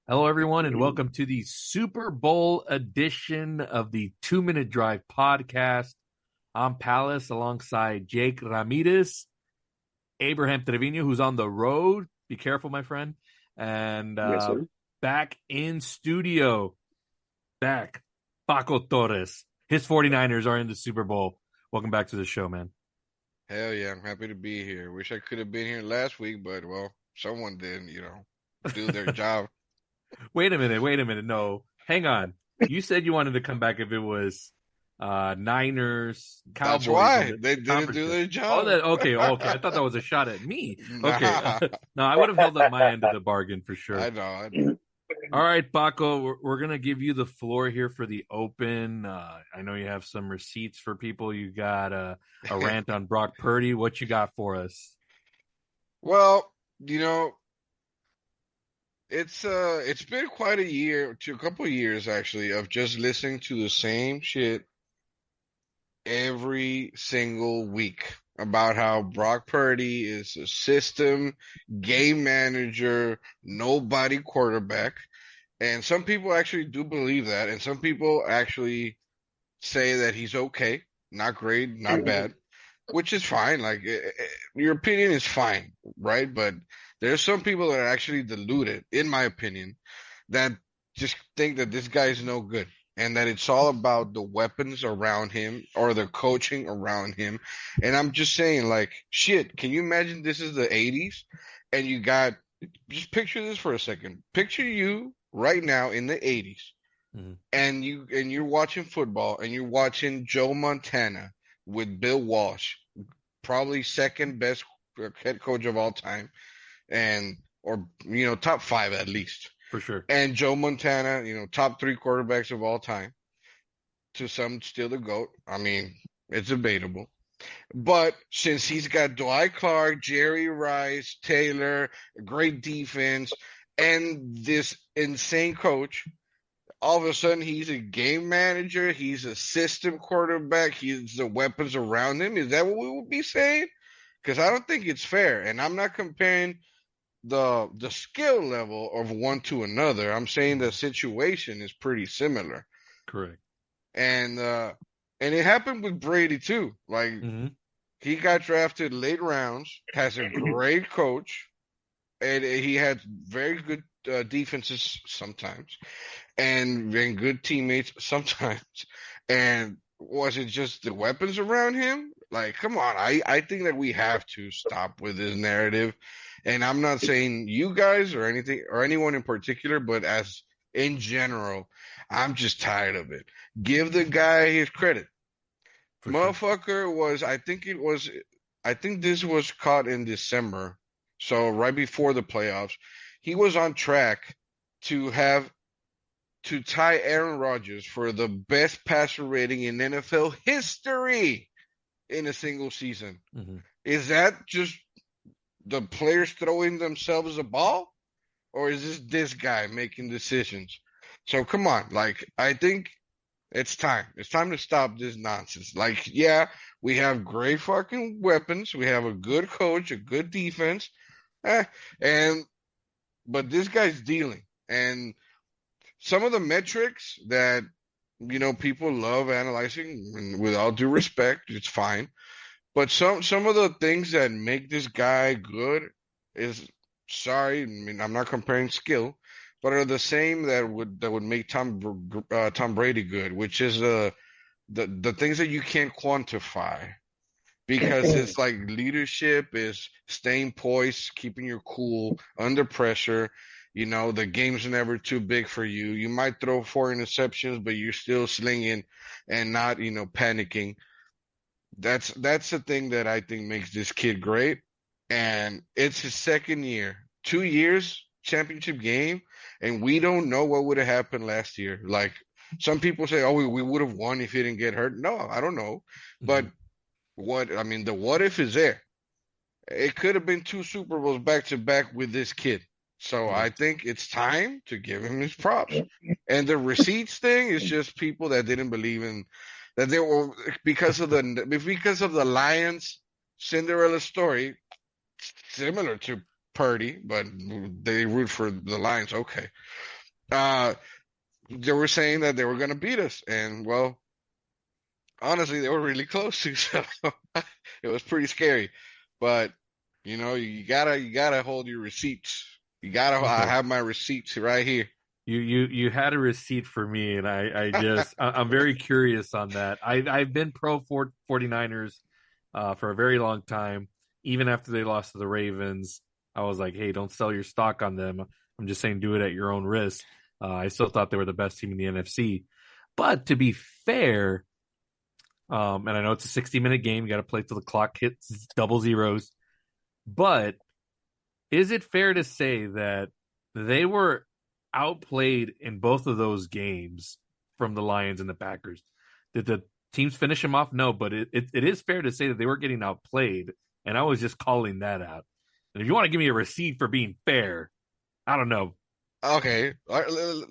Hello, everyone, and welcome to the Super Bowl edition of the 2 Minute Drive podcast. I'm Palace alongside Jake Ramirez, Abraham Trevino, who's on the road. Be careful, my friend. And Yes, sir. back in studio, Pako Torres. His 49ers are in the Super Bowl. Welcome back to the show, man. Hell yeah, I'm happy to be here. Wish I could have been here last week, but well, someone didn't, do their job. Wait a minute. No, hang on. You said you wanted to come back if it was Niners, That's Cowboys in why the they didn't do conference. their Oh, job. that okay. I thought that was a shot at me. Okay, Nah, no, I would have held up my end of the bargain for sure. I know. All right, Paco, we're gonna give you the floor here for the open. I know you have some receipts for people. You got a rant on Brock Purdy. What you got for us? Well, you know, it's been quite a couple of years actually, of just listening to the same shit every single week about how Brock Purdy is a system game manager, nobody quarterback. And some people actually do believe that, and some people actually say that he's okay, not great, not bad, which is fine. Like your opinion is fine, right? But there's some people that are actually deluded, in my opinion, that just think that this guy is no good and that it's all about the weapons around him or the coaching around him. And I'm just saying, like, shit, can you imagine this is the 80s and you got, just picture this for a second. Picture you right now in the 80s Mhm. and you're watching football and you're watching Joe Montana with Bill Walsh, probably second best head coach of all time, and or top five at least. For sure. And Joe Montana, top three quarterbacks of all time. To some, still the GOAT. I mean, it's debatable. But since he's got Dwight Clark, Jerry Rice, Taylor, great defense, and this insane coach, all of a sudden he's a game manager, he's a system quarterback, he's the weapons around him. Is that what we would be saying? Because I don't think it's fair. And I'm not comparing the skill level of one to another. I'm saying the situation is pretty similar. Correct. And it happened with Brady too. Like Hmm. he got drafted late rounds, has a great coach, and he had very good defenses sometimes, and good teammates sometimes. And was it just the weapons around him? Like, come on, I think that we have to stop with this narrative. And I'm not saying you guys or anything or anyone in particular, but as in general, I'm just tired of it. Give the guy his credit. For sure. Motherfucker I think this was caught in December, so right before the playoffs. He was on track to have to tie Aaron Rodgers for the best passer rating in NFL history in a single season. Hmm. Is that just the players throwing themselves a ball? Or is this guy making decisions? So come on, like I think it's time. It's time to stop this nonsense. Like, yeah, we have great fucking weapons. We have a good coach, a good defense. Eh, and but this guy's dealing. And some of the metrics that people love analyzing, and with all due respect, it's fine. But some of the things that make this guy good is, sorry, I mean, I'm not comparing skill, but are the same that would make Tom Brady good, which is the things that you can't quantify, because it's like leadership is staying poised, keeping your cool under pressure. The game's never too big for you. You might throw four interceptions, but you're still slinging and not, panicking. That's the thing that I think makes this kid great. And it's his second year, 2 years championship game, and we don't know what would have happened last year. Like some people say, oh, we would have won if he didn't get hurt. No, I don't know. But Hmm. the what if is there. It could have been two Super Bowls back to back with this kid. So Yeah. I think it's time to give him his props. And the receipts thing is just people that didn't believe in that they were because of the Lions Cinderella story, similar to Purdy, but they root for the Lions. Okay. Uh, they were saying that they were going to beat us, and well, honestly, they were really close to, so it was pretty scary. But you gotta hold your receipts. I Okay. have my receipts right here. You had a receipt for me, and I'm very curious on that. I've been pro 49ers for a very long time. Even after they lost to the Ravens, I was like, hey, don't sell your stock on them. I'm just saying, do it at your own risk. I still thought they were the best team in the NFC. But to be fair, and I know it's a 60-minute game, you got to play till the clock hits double zeros. But is it fair to say that they were outplayed in both of those games from the Lions and the Packers? Did the teams finish them off? No, but it is fair to say that they were getting outplayed, and I was just calling that out. And if you want to give me a receipt for being fair, I don't know. Okay, all right,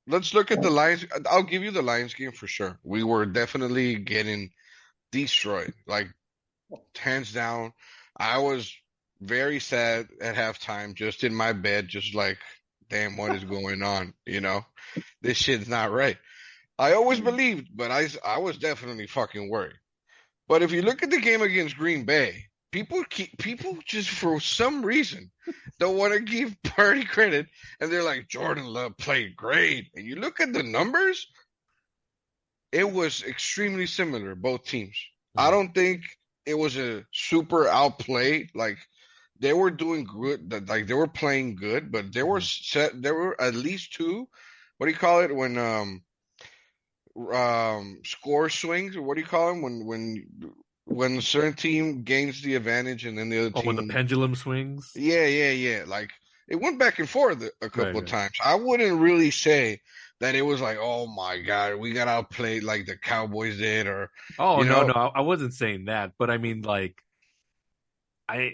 let's look at the Lions. I'll give you the Lions game for sure. We were definitely getting destroyed, like hands down. I was very sad at halftime, just in my bed, just like, damn, what is going on? This shit's not right. I always believed, but I was definitely fucking worried. But if you look at the game against Green Bay, people just for some reason don't want to give Purdy credit, and they're like, Jordan Love played great. And you look at the numbers, it was extremely similar, both teams. I Mm. don't think it was a super outplay. Like they were doing good, like they were playing good, but there were at least two, what do you call it when score swings, or what do you call them when a certain team gains the advantage and then the other Oh, when the team. pendulum swings, Yeah. Like it went back and forth a right, couple of right. times. I wouldn't really say that it was like, oh my God, we got outplayed like the Cowboys did, or Oh you no, know, no, I wasn't saying that, but I mean, I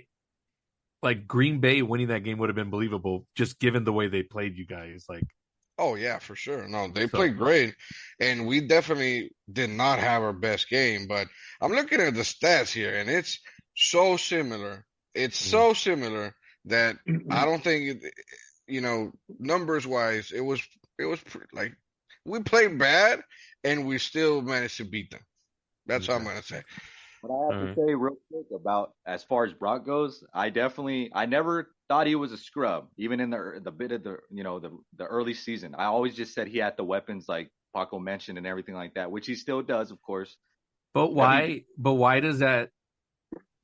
like Green Bay winning that game would have been believable just given the way they played you guys. oh yeah, for sure. No, they So played great, and we definitely did not have our best game. But I'm looking at the stats here, and it's so similar. It's mm, so similar that I don't think numbers wise, like we played bad, and we still managed to beat them. That's all I'm okay. gonna say. What I All have to right. say real quick about as far as Brock goes, I never thought he was a scrub, even in the bit of the early season. I always just said he had the weapons like Paco mentioned and everything like that, which he still does, of course. Every But why does that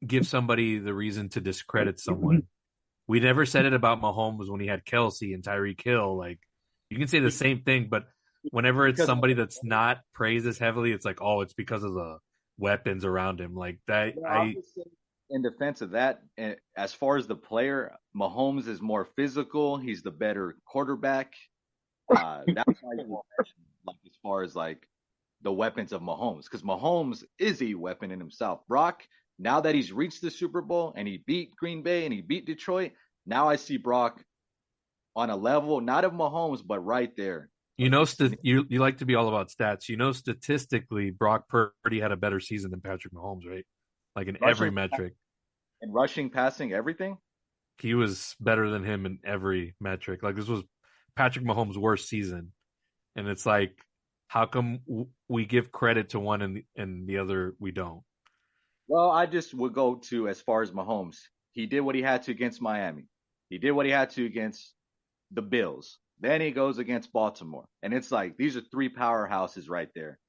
give somebody the reason to discredit someone? We never said it about Mahomes when he had Kelsey and Tyreek Hill. Like you can say the same thing, but whenever it's because somebody that's not praised as heavily, it's like, oh, it's because of the weapons around him. Like that, well, I'm I just saying in defense of that, as far as the player, Mahomes is more physical. He's the better quarterback. That's why you mentioned like as far as like the weapons of Mahomes, because Mahomes is a weapon in himself. Brock, now that he's reached the Super Bowl and he beat Green Bay and he beat Detroit, now I see Brock on a level not of Mahomes, but right there. you like to be all about stats. You know, statistically, Brock Purdy had a better season than Patrick Mahomes, right? Like in every Rushing metric, and rushing, passing, everything. he was better than him in every metric. Like this was Patrick Mahomes' worst season, and it's like, how come we give credit to one and the other we don't? Well, I just would go to as far as Mahomes. He did what he had to against Miami. He did what he had to against the Bills. Then he goes against Baltimore. And it's like these are three powerhouses right there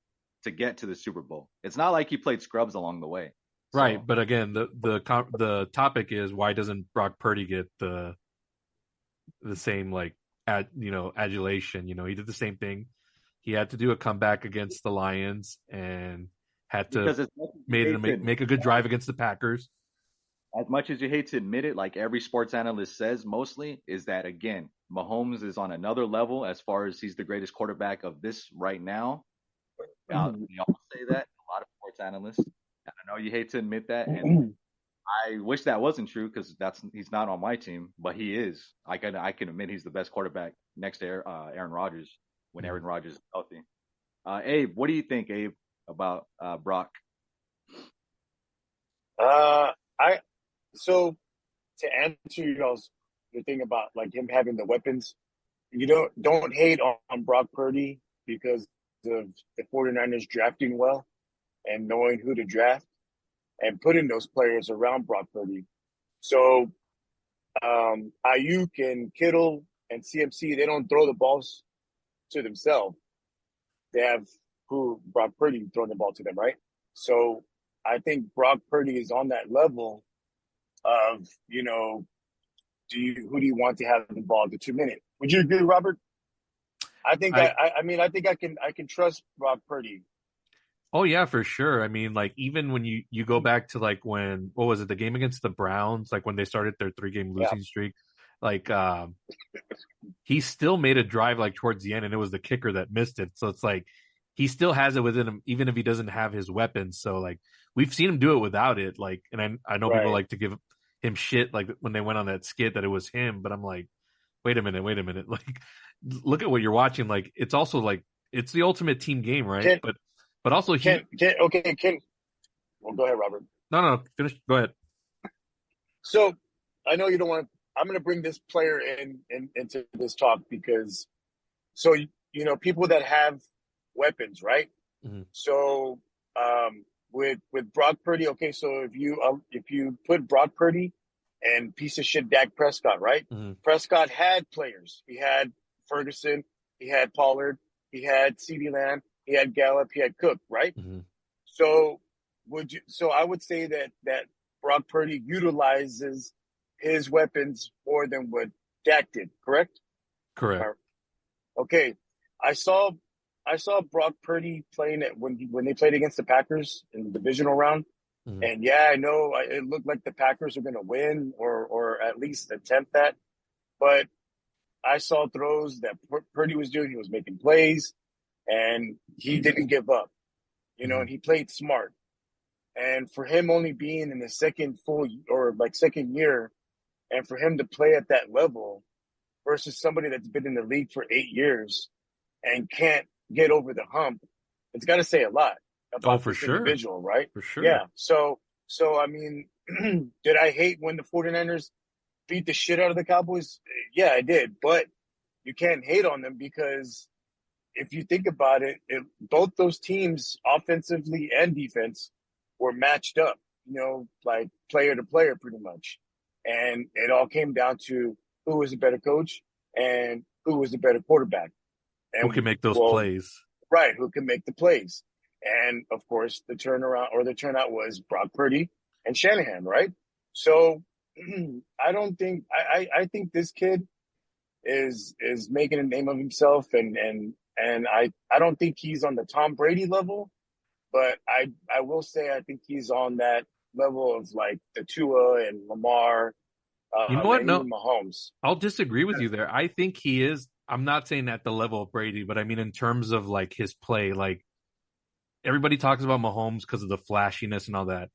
to get to the Super Bowl. It's not like he played scrubs along the way. Right, So but again, the topic is why doesn't Brock Purdy get the same adulation? You know, he did the same thing. He had to do a comeback against the Lions and had to because as much as you made hate to it make a good drive against the Packers. as much as you hate to admit it, like every sports analyst says mostly, is that again, Mahomes is on another level as far as he's the greatest quarterback of this right now. We all say that, a lot of sports analysts. And I know you hate to admit that, and I wish that wasn't true because that's he's not on my team, but he is. I can admit he's the best quarterback next to Aaron Rodgers when Aaron Rodgers is healthy. Abe, what do you think, Abe, about Brock? I so to answer your thing about like him having the weapons, you don't hate on Brock Purdy because of the 49ers drafting well and knowing who to draft and putting those players around Brock Purdy. So Ayuk and Kittle and CMC, they don't throw the balls to themselves. They have Brock Purdy throwing the ball to them, right? So I think Brock Purdy is on that level of, who do you want to have the ball at the 2 minute? Would you agree, Robert? I think I can trust Brock Purdy. Oh yeah, for sure. I mean, like even when you go back to like when what was it, the game against the Browns, like when they started their 3-game losing streak, like he still made a drive like towards the end, and it was the kicker that missed it. So it's like he still has it within him, even if he doesn't have his weapons. So like we've seen him do it without it. Like, and I know people like to give him shit like when they went on that skit that it was him, but I'm like, wait a minute. Like, look at what you're watching. Like, it's also like it's the ultimate team game, right? But also Ken. Well, go ahead, Robert. No, finish. Go ahead. So I know you don't want. I'm going to bring this player into this talk because, so people that have weapons, right? Mm-hmm. So with Brock Purdy, okay. So if you put Brock Purdy and piece of shit Dak Prescott, right? Mm-hmm. Prescott had players. He had Ferguson. He had Pollard. He had CeeDee Lamb. He had Gallup. He had Cook, right? Mm-hmm. So I would say that Brock Purdy utilizes his weapons more than what Dak did, correct? Correct. Okay. I saw Brock Purdy playing it when they played against the Packers in the divisional round. Mm-hmm. And yeah, I know it looked like the Packers are going to win or at least attempt that. But I saw throws that Purdy was doing. He was making plays. And he didn't give up, and he played smart. And for him only being in the second year, and for him to play at that level versus somebody that's been in the league for 8 years and can't get over the hump, it's got to say a lot about this individual, right? For sure. Yeah. So I mean, did I hate when the 49ers beat the shit out of the Cowboys? Yeah, I did. But you can't hate on them because if you think about it, both those teams, offensively and defense, were matched up, like player to player pretty much. And it all came down to who was the better coach and who was the better quarterback. And who can make those plays. Right, who can make the plays. And, of course, the turnout was Brock Purdy and Shanahan, right? So I don't think – I think this kid is making a name of himself and I don't think he's on the Tom Brady level, but I will say I think he's on that level of like the Tua and Lamar. You know what? No, Mahomes. I'll disagree with you there. I think he is. I'm not saying at the level of Brady, but I mean in terms of like his play. Like everybody talks about Mahomes because of the flashiness and all that.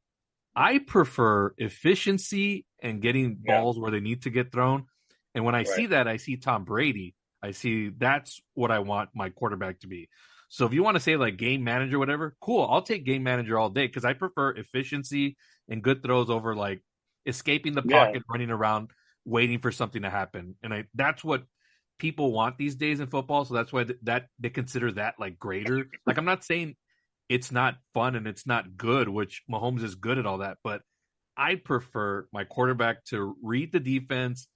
I prefer efficiency and getting balls where they need to get thrown. And when I see that, I see Tom Brady. I see that's what I want my quarterback to be. So if you want to say like game manager, whatever, cool. I'll take game manager all day because I prefer efficiency and good throws over like escaping the pocket, running around, waiting for something to happen. And that's what people want these days in football. So that's why that they consider that like greater. Like I'm not saying it's not fun and it's not good, which Mahomes is good at all that, but I prefer my quarterback to read the defense,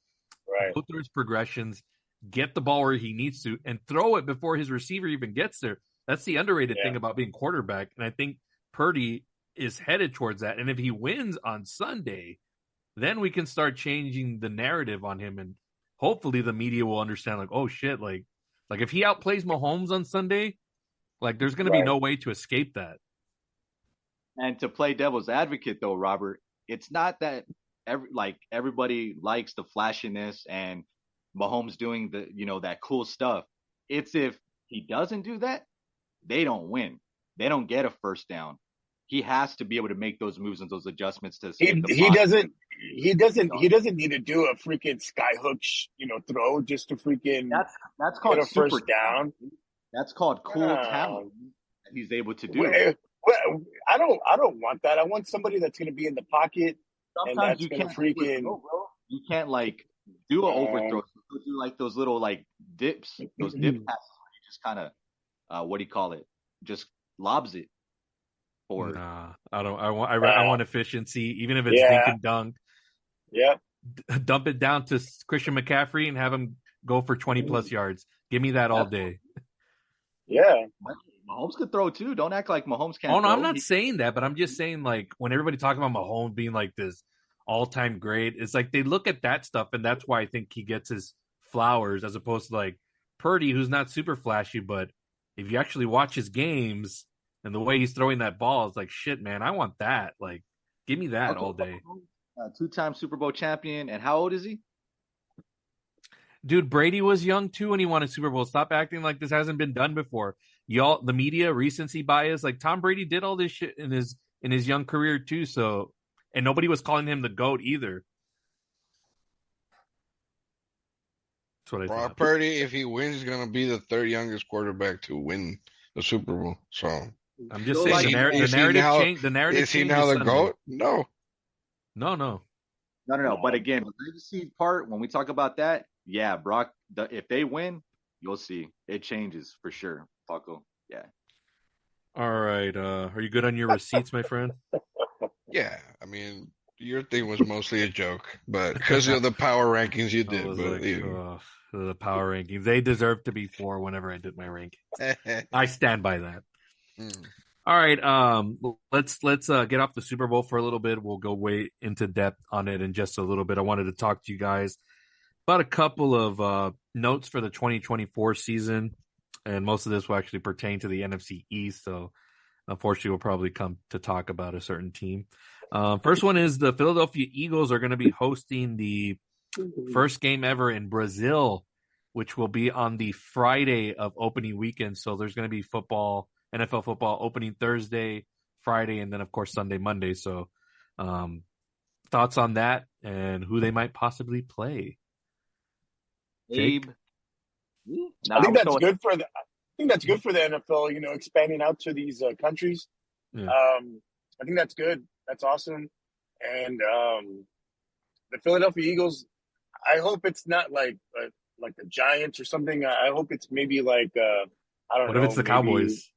go through his progressions, get the ball where he needs to, and throw it before his receiver even gets there. That's the underrated thing about being quarterback. And I think Purdy is headed towards that. And if he wins on Sunday, then we can start changing the narrative on him. And hopefully the media will understand, like, oh, shit, like if he outplays Mahomes on Sunday, like there's going to be no way to escape that. And to play devil's advocate, though, Robert, it's not that everybody likes the flashiness and Mahomes doing the that cool stuff. It's if he doesn't do that, they don't win. They don't get a first down. He has to be able to make those moves and those adjustments to escape the pocket. He doesn't need to do a freaking skyhook throw just to freaking that's called get a first down. That's called cool talent that he's able to do. Well, I don't want that. I want somebody that's going to be in the pocket. Sometimes and that's you can't like do an overthrow. Do like those little like dips, those dip passes where he just kind of, what do you call it? Just lobs it forward. Nah, I don't. I want efficiency, even if it's dink Yeah. and dunk. Yeah. Dump it down to Christian McCaffrey and have him go for 20 plus yards. Give me that all day. Yeah. Mahomes could throw too. Don't act like Mahomes can't Oh no, throw. I'm not saying that, but I'm just saying like when everybody talks about Mahomes being like this all-time great, it's like they look at that stuff, and that's why I think he gets his flowers as opposed to like Purdy, who's not super flashy, but if you actually watch his games and the way he's throwing that ball, it's like shit, man. I want that. Like, give me that all day. Two-time Super Bowl champion, and how old is he? Dude, Brady was young too when he won a Super Bowl. Stop acting like this hasn't been done before. Y'all, the media, recency bias. Like Tom Brady did all this shit in his young career too. So, and nobody was calling him the GOAT either. That's what I Brock thought. Purdy, if he wins, is gonna be the third youngest quarterback to win the Super Bowl. So I'm just So, saying like, the narrative changed. The narrative is he changed now the Sunday. GOAT? No. No. No. But again, the legacy part, when we talk about that, yeah, Brock, if they win, you'll see. It changes for sure, Pako. Yeah. All right. Are you good on your receipts, my friend? Yeah, I mean, your thing was mostly a joke, but because of the power rankings you I did. was But like, the power rankings. They deserve to be 4 whenever I did my rankings. I stand by that. All right. Let's get off the Super Bowl for a little bit. We'll go way into depth on it in just a little bit. I wanted to talk to you guys about a couple of notes for the 2024 season, and most of this will actually pertain to the NFC East. So, unfortunately, we'll probably come to talk about a certain team. First one is the Philadelphia Eagles are going to be hosting the first game ever in Brazil, which will be on the Friday of opening weekend. So there's going to be football, NFL football opening Thursday, Friday, and then of course Sunday, Monday. So thoughts on that and who they might possibly play? Jake? I think that's good for the. I think that's good for the NFL. You know, expanding out to these countries. Yeah. I think that's good. That's awesome. And the Philadelphia Eagles. I hope it's not like the Giants or something. I hope it's maybe like I don't know. What if it's the Cowboys?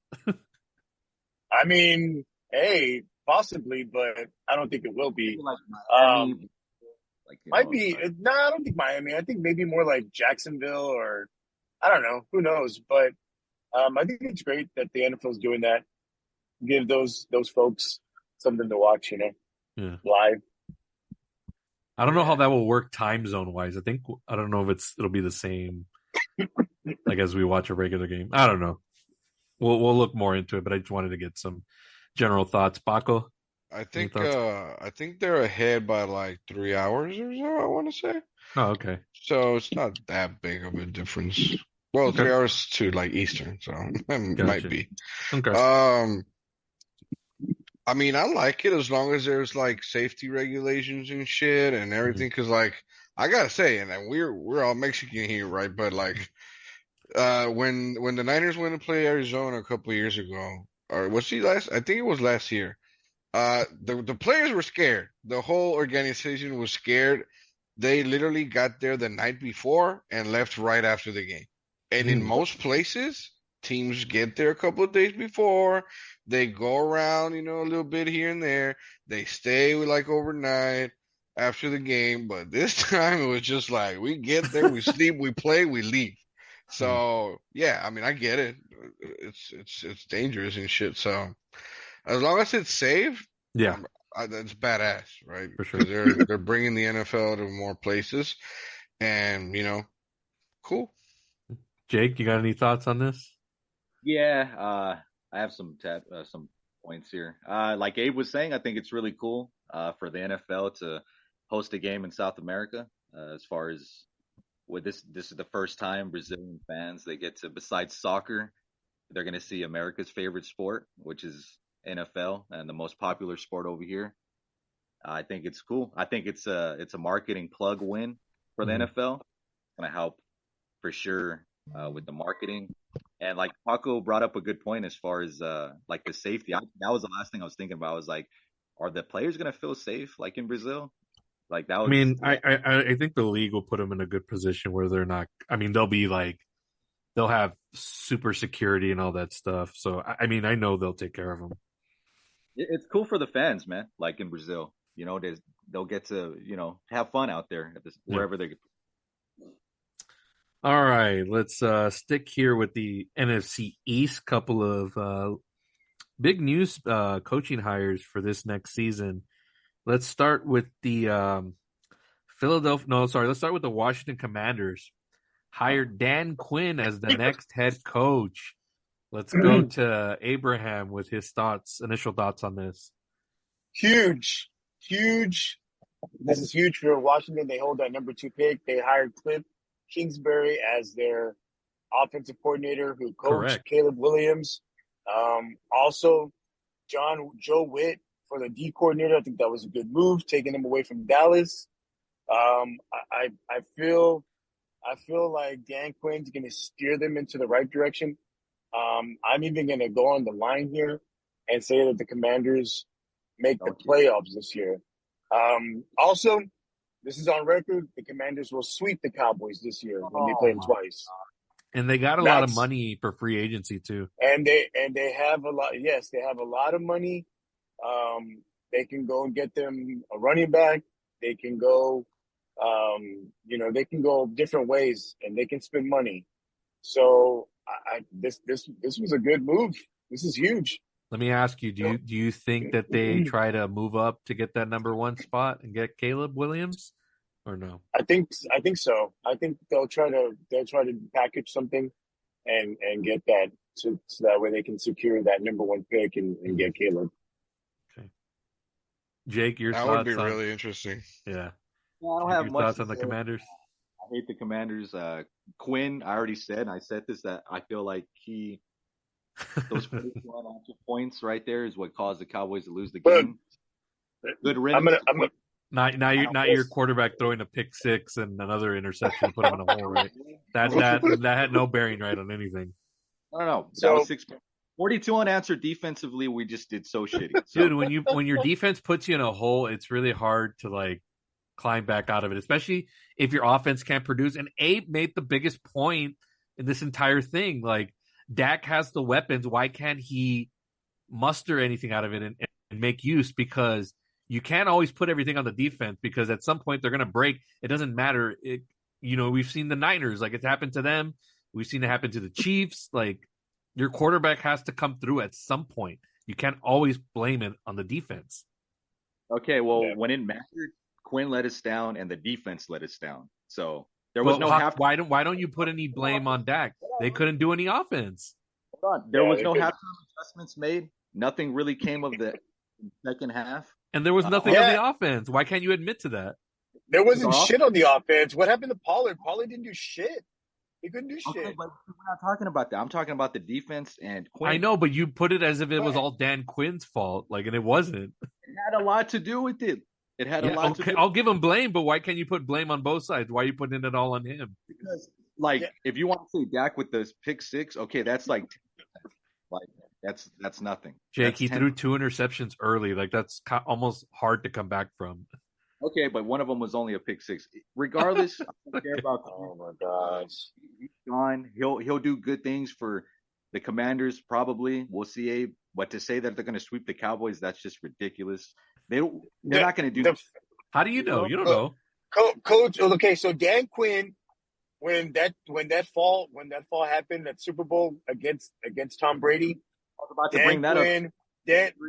I mean, hey, possibly, but I don't think it will be. Like Miami, might be. No, I don't think Miami. I think maybe more like Jacksonville or I don't know. Who knows? But I think it's great that the NFL is doing that. Give those folks something to watch, live. I don't know how that will work time zone wise. I don't know if it'll be the same like as we watch a regular game. I don't know. We'll look more into it, but I just wanted to get some general thoughts. Pako? I think they're ahead by like 3 hours or so, I want to say. Oh, okay. So it's not that big of a difference. Well, Okay. 3 hours to like Eastern, so it might be. Okay. I mean, I like it as long as there's like safety regulations and shit and everything. Because like I gotta say, and we're all Mexican here, right? But like, when the Niners went to play Arizona a couple of years ago, or was he last? I think it was last year. The players were scared. The whole organization was scared. They literally got there the night before and left right after the game. And in most places, teams get there a couple of days before. They go around, a little bit here and there. They stay like overnight after the game. But this time it was just like, we get there, we sleep, we play, we leave. So yeah, I mean, I get it. It's dangerous and shit. So as long as it's safe, yeah, that's badass, right? For sure. Because they're bringing the NFL to more places, and cool. Jake, you got any thoughts on this? Yeah, I have some points here. Like Abe was saying, I think it's really cool for the NFL to host a game in South America. As far as with this is the first time Brazilian fans they get to, besides soccer, they're going to see America's favorite sport, which is NFL and the most popular sport over here. I think it's cool. I think it's a marketing plug win for the NFL. It's going to help for sure with the marketing. And like Pako brought up a good point as far as like the safety. That was the last thing I was thinking about. I was like, are the players going to feel safe like in Brazil? Like that was, I mean, I think the league will put them in a good position where they're not. I mean, they'll be like they'll have super security and all that stuff. So I mean, I know they'll take care of them. It's cool for the fans, man. Like in Brazil, they'll get to have fun out there at wherever they. All right, let's stick here with the NFC East. Couple of big news coaching hires for this next season. Let's start with the let's start with the Washington Commanders. Hired Dan Quinn as the next head coach. Let's go to Abraham with his initial thoughts on this. Huge. This is huge for Washington. They hold that number 2 pick. They hired Cliff Kingsbury as their offensive coordinator who coached Caleb Williams. Also, Joe Witt for the D coordinator. I think that was a good move, taking him away from Dallas. I feel like Dan Quinn's going to steer them into the right direction. I'm even going to go on the line here and say that the Commanders make the playoffs this year. Also, this is on record. The Commanders will sweep the Cowboys this year when they play them twice. And they got a lot of money for free agency too. And they have a lot. Yes, they have a lot of money. They can go and get them a running back. They can go, they can go different ways, and they can spend money. So this was a good move. This is huge. Let me ask you: Do you think that they try to move up to get that number 1 spot and get Caleb Williams, or no? I think so. I think they'll try to package something and get that so that way they can secure that number 1 pick and get Caleb. Okay, Jake, your thoughts? That would be really interesting. Yeah. I don't have much thoughts on the Commanders. I hate the Commanders. Quinn, I already said, and I said this, that I feel like those 41 extra points right there is what caused the Cowboys to lose the game. Good riddance. Not your quarterback throwing a pick 6 and another interception to put him in a hole, right? That had no bearing right on anything. No. That was 6 points. 42 unanswered defensively. We just did so shitty. Dude, when your defense puts you in a hole, it's really hard to climb back out of it, especially if your offense can't produce. And Abe made the biggest point in this entire thing. Dak has the weapons. Why can't he muster anything out of it and make use? Because you can't always put everything on the defense, because at some point they're going to break. It doesn't matter. We've seen the Niners, it's happened to them. We've seen it happen to the Chiefs. Your quarterback has to come through at some point. You can't always blame it on the defense. Okay, well, when it mattered, Quinn let us down and the defense let us down. So there was why don't you put any blame on Dak? They couldn't do any offense. Hold on. There was no halftime adjustments made. Nothing really came of the second half. And there was nothing on the offense. Why can't you admit to that? There wasn't shit on the offense. What happened to Pollard? Pollard didn't do shit. He couldn't do shit. Okay, but we're not talking about that. I'm talking about the defense and Quinn. I know, but you put it as if it was all Dan Quinn's fault, and it wasn't. It had a lot to do with it. It had a lot to do. I'll give him blame, but why can't you put blame on both sides? Why are you putting it all on him? Because, if you want to say Dak with the pick 6, okay, that's that's nothing. Jake, he threw 2 interceptions early. That's almost hard to come back from. Okay, but one of them was only a pick 6. Regardless, I don't care about. Oh my gosh, he's gone. He'll do good things for the Commanders. Probably, we'll see. Abe, but to say that they're going to sweep the Cowboys, that's just ridiculous. They're not going to do. How do you know? You don't know. Coach. Okay, so Dan Quinn, when that fall happened at Super Bowl against Tom Brady, I was about to bring that up.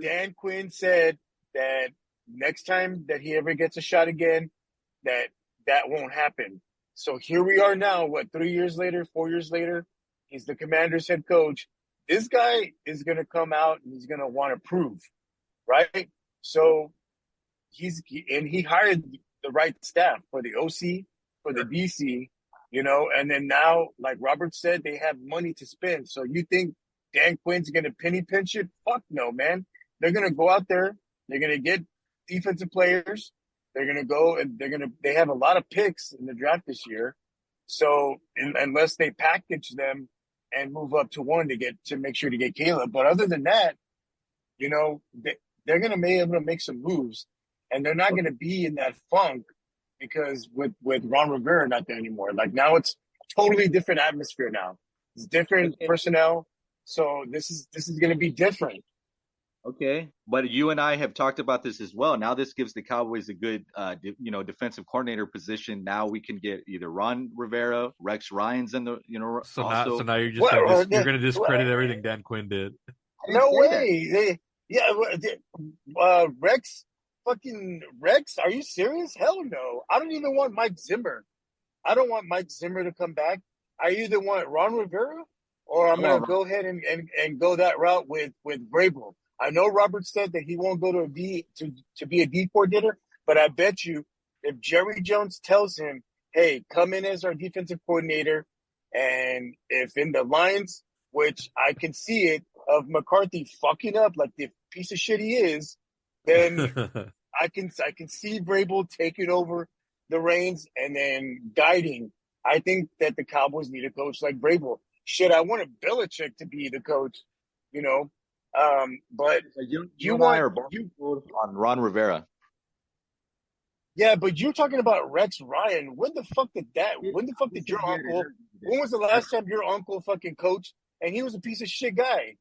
Dan Quinn said that next time that he ever gets a shot again, that won't happen. So here we are now, 3 years later, 4 years later, he's the Commanders head coach. This guy is going to come out and he's going to want to prove, right? So he hired the right staff for the OC, for the DC, and then now, like Robert said, they have money to spend. So you think Dan Quinn's going to penny pinch it? Fuck no, man. They're going to go out there. They're going to get defensive players. They're going to go and they have a lot of picks in the draft this year. So unless they package them and move up to 1 to make sure to get Caleb. But other than that, they're going to be able to make some moves, and they're not going to be in that funk because with Ron Rivera not there anymore. Now it's totally different atmosphere now. It's different personnel. So this is going to be different. Okay, but you and I have talked about this as well. Now this gives the Cowboys a good, defensive coordinator position. Now we can get either Ron Rivera, Rex Ryan's in the, So also. now you're just What? you're gonna discredit everything Dan Quinn did. No That. way. Rex, fucking Rex. Are you serious? Hell no. I don't even want Mike Zimmer. I don't want Mike Zimmer to come back. I either want Ron Rivera or I'm going to go ahead and go that route with Vrabel. I know Robert said that he won't go to to be a D coordinator, but I bet you if Jerry Jones tells him, hey, come in as our defensive coordinator, and if in the Lions, which I can see it, of McCarthy fucking up like the piece of shit he is, then I can see Vrabel taking over the reins and then guiding. I think that the Cowboys need a coach like Vrabel. Shit, I wanted Belichick to be the coach, but you want on Ron Rivera. Yeah, but you're talking about Rex Ryan. When the fuck did your uncle? When was the last time your uncle fucking coached and he was a piece of shit guy?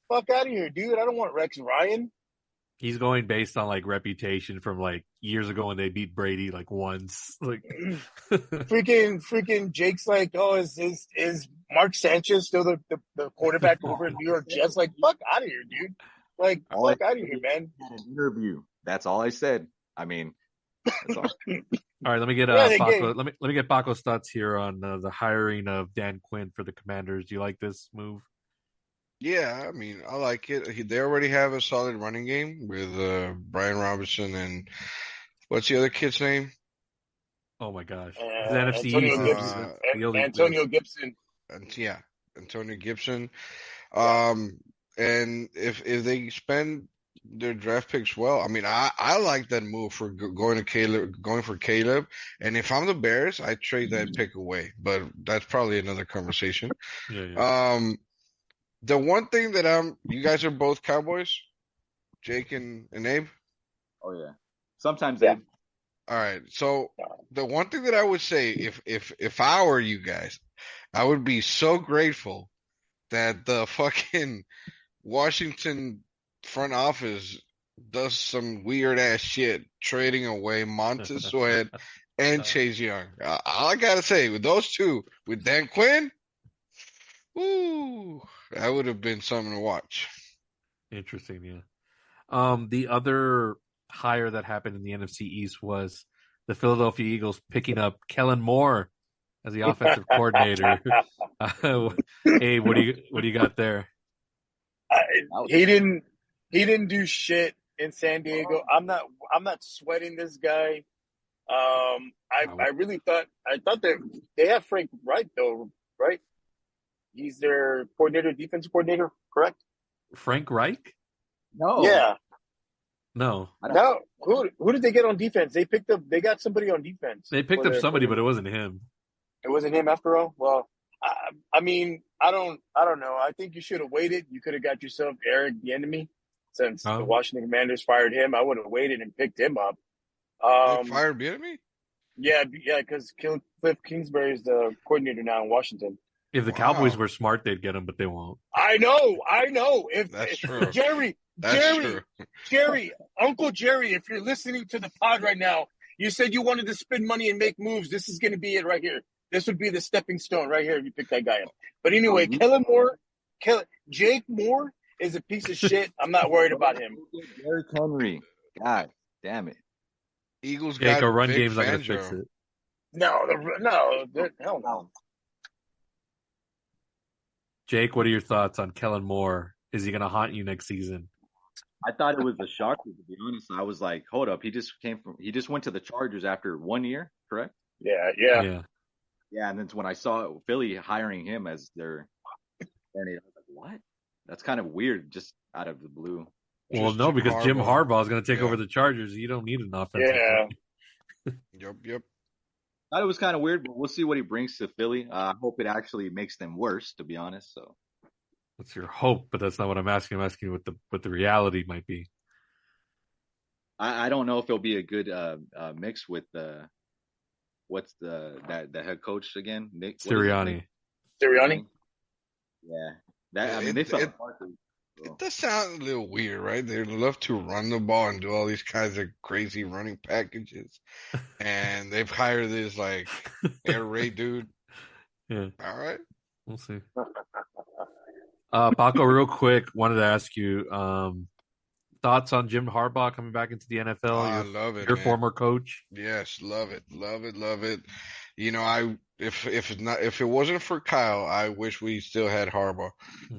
Fuck out of here, dude. I don't want Rex Ryan. He's going based on like reputation from like years ago when they beat Brady like once. Like freaking Jake's like, oh, is Mark Sanchez still the quarterback over in New York Jets? Like, fuck out of here, dude. Like, fuck out of here, man. An interview. That's all I said. I mean, that's all. All right, let me get Pako. Let me get Pako's thoughts here on the hiring of Dan Quinn for the Commanders. Do you like this move? Yeah, I mean, I like it. They already have a solid running game with Brian Robinson and what's the other kid's name? Oh my gosh, the NFC Antonio East. Gibson. Antonio Gibson. Yeah, Antonio Gibson. And if they spend their draft picks well, I mean, I like that move for going for Caleb. And if I'm the Bears, I trade that pick away. But that's probably another conversation. Yeah. The one thing that you guys are both Cowboys, Jake and Abe? Oh yeah. Sometimes yeah. Abe. All right. So the one thing that I would say, if I were you guys, I would be so grateful that the fucking Washington front office does some weird ass shit, trading away Montez Sweat and Chase Young. All I gotta say, with those two, with Dan Quinn, woo, that would have been something to watch. Interesting, yeah. The other hire that happened in the NFC East was the Philadelphia Eagles picking up Kellen Moore as the offensive coordinator. Hey, what do you got there? He didn't do shit in San Diego. I'm not sweating this guy. I really thought that they have Frank Reich though, right? He's their defense coordinator, correct? Frank Reich? No. Yeah. No. No. Who did they get on defense? They got somebody on defense. They picked up somebody, but it wasn't him. It wasn't him after all? Well, I mean, I don't know. I think you should have waited. You could have got yourself Eric Bieniemy since the Washington Commanders fired him. I would have waited and picked him up. They fired Bieniemy? Yeah, because Cliff Kingsbury is the coordinator now in Washington. If the Cowboys were smart, they'd get him, but they won't. I know. That's true. Jerry, Uncle Jerry, if you're listening to the pod right now, you said you wanted to spend money and make moves. This is going to be it right here. This would be the stepping stone right here if you pick that guy up. But anyway, Jake Moore is a piece of shit. I'm not worried about him. Derrick Henry. God damn it. Eagles Jake, got our run Vic game's not going to Fangio. fix it. No, hell no. Jake, what are your thoughts on Kellen Moore? Is he going to haunt you next season? I thought it was a shocker, to be honest. I was like, hold up. He just went to the Chargers after 1 year, correct? Yeah. Yeah, and then when I saw Philly hiring him as their coordinator, I was like, what? That's kind of weird, just out of the blue. Well, no, because Jim Harbaugh is going to take over the Chargers. You don't need an offensive Yep. I thought it was kind of weird, but we'll see what he brings to Philly. I hope it actually makes them worse, to be honest. So that's your hope, but that's not what I'm asking. I'm asking what the reality might be. I don't know if it'll be a good mix with what's the head coach again? Nick Sirianni. Sirianni. Yeah. Yeah, They fell apart. it does sound a little weird, right? They love to run the ball and do all these kinds of crazy running packages, and they've hired this like air raid dude. Yeah, All right. we'll see. Pako, real quick, wanted to ask you thoughts on Jim Harbaugh coming back into the NFL. I love it, Your man. former coach. Yes, love it, love it, love it. You know, if it wasn't for Kyle, I wish we still had Harbaugh.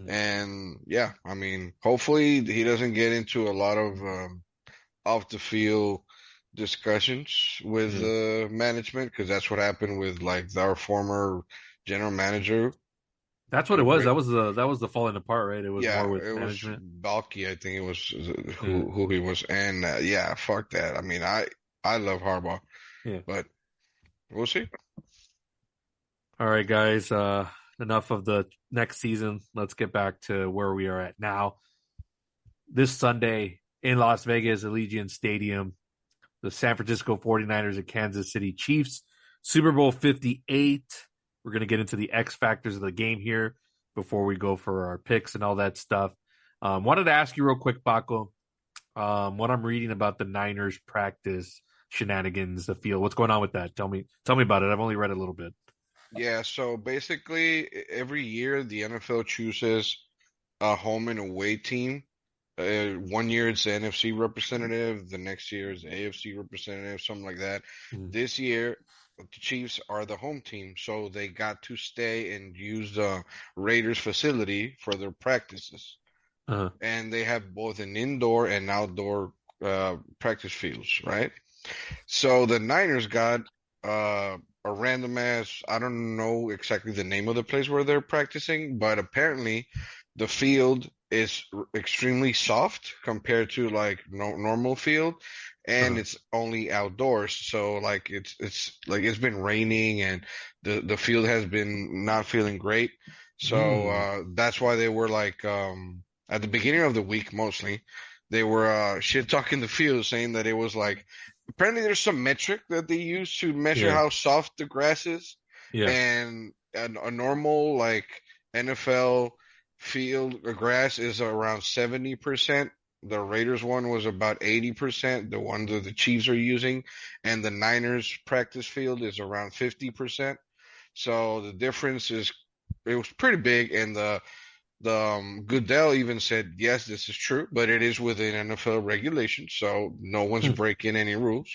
And yeah, I mean, hopefully he doesn't get into a lot of off the field discussions with management, because that's what happened with like our former general manager. That's what it was. That was the falling apart, right? It was Yeah, more with it was management. Balky, I think it was who he was, and yeah, fuck that. I mean, I love Harbaugh, Yeah. but we'll see. All right, guys. Enough of the next season. Let's get back to where we are at now. This Sunday in Las Vegas, Allegiant Stadium, the San Francisco 49ers and Kansas City Chiefs, Super Bowl 58. We're going to get into the X factors of the game here before we go for our picks and all that stuff. Wanted to ask you real quick, Paco, what I'm reading about the Niners practice shenanigans, the field. What's going on with that? Tell me about it. I've only read a little bit. Yeah, so basically every year the NFL chooses a home and away team. One year it's the NFC representative, the next year is the AFC representative, something like that. This year, the Chiefs are the home team, so they got to stay and use the Raiders facility for their practices. And they have both an indoor and outdoor practice fields, right? So the Niners got a random ass, I don't know exactly the name of the place where they're practicing, but apparently the field is extremely soft compared to like normal field, and it's only outdoors. So like it's like it's been raining and the field has been not feeling great. So that's why they were like at the beginning of the week mostly they were shit talking the field, saying that it was like apparently there's some metric that they use to measure how soft the grass is. Yeah. And a normal like NFL field grass is around 70%. The Raiders one was about 80%, the one that the Chiefs are using, and the Niners practice field is around 50%. So the difference is it was pretty big, and the Goodell even said, yes, this is true, but it is within NFL regulations, so no one's breaking any rules.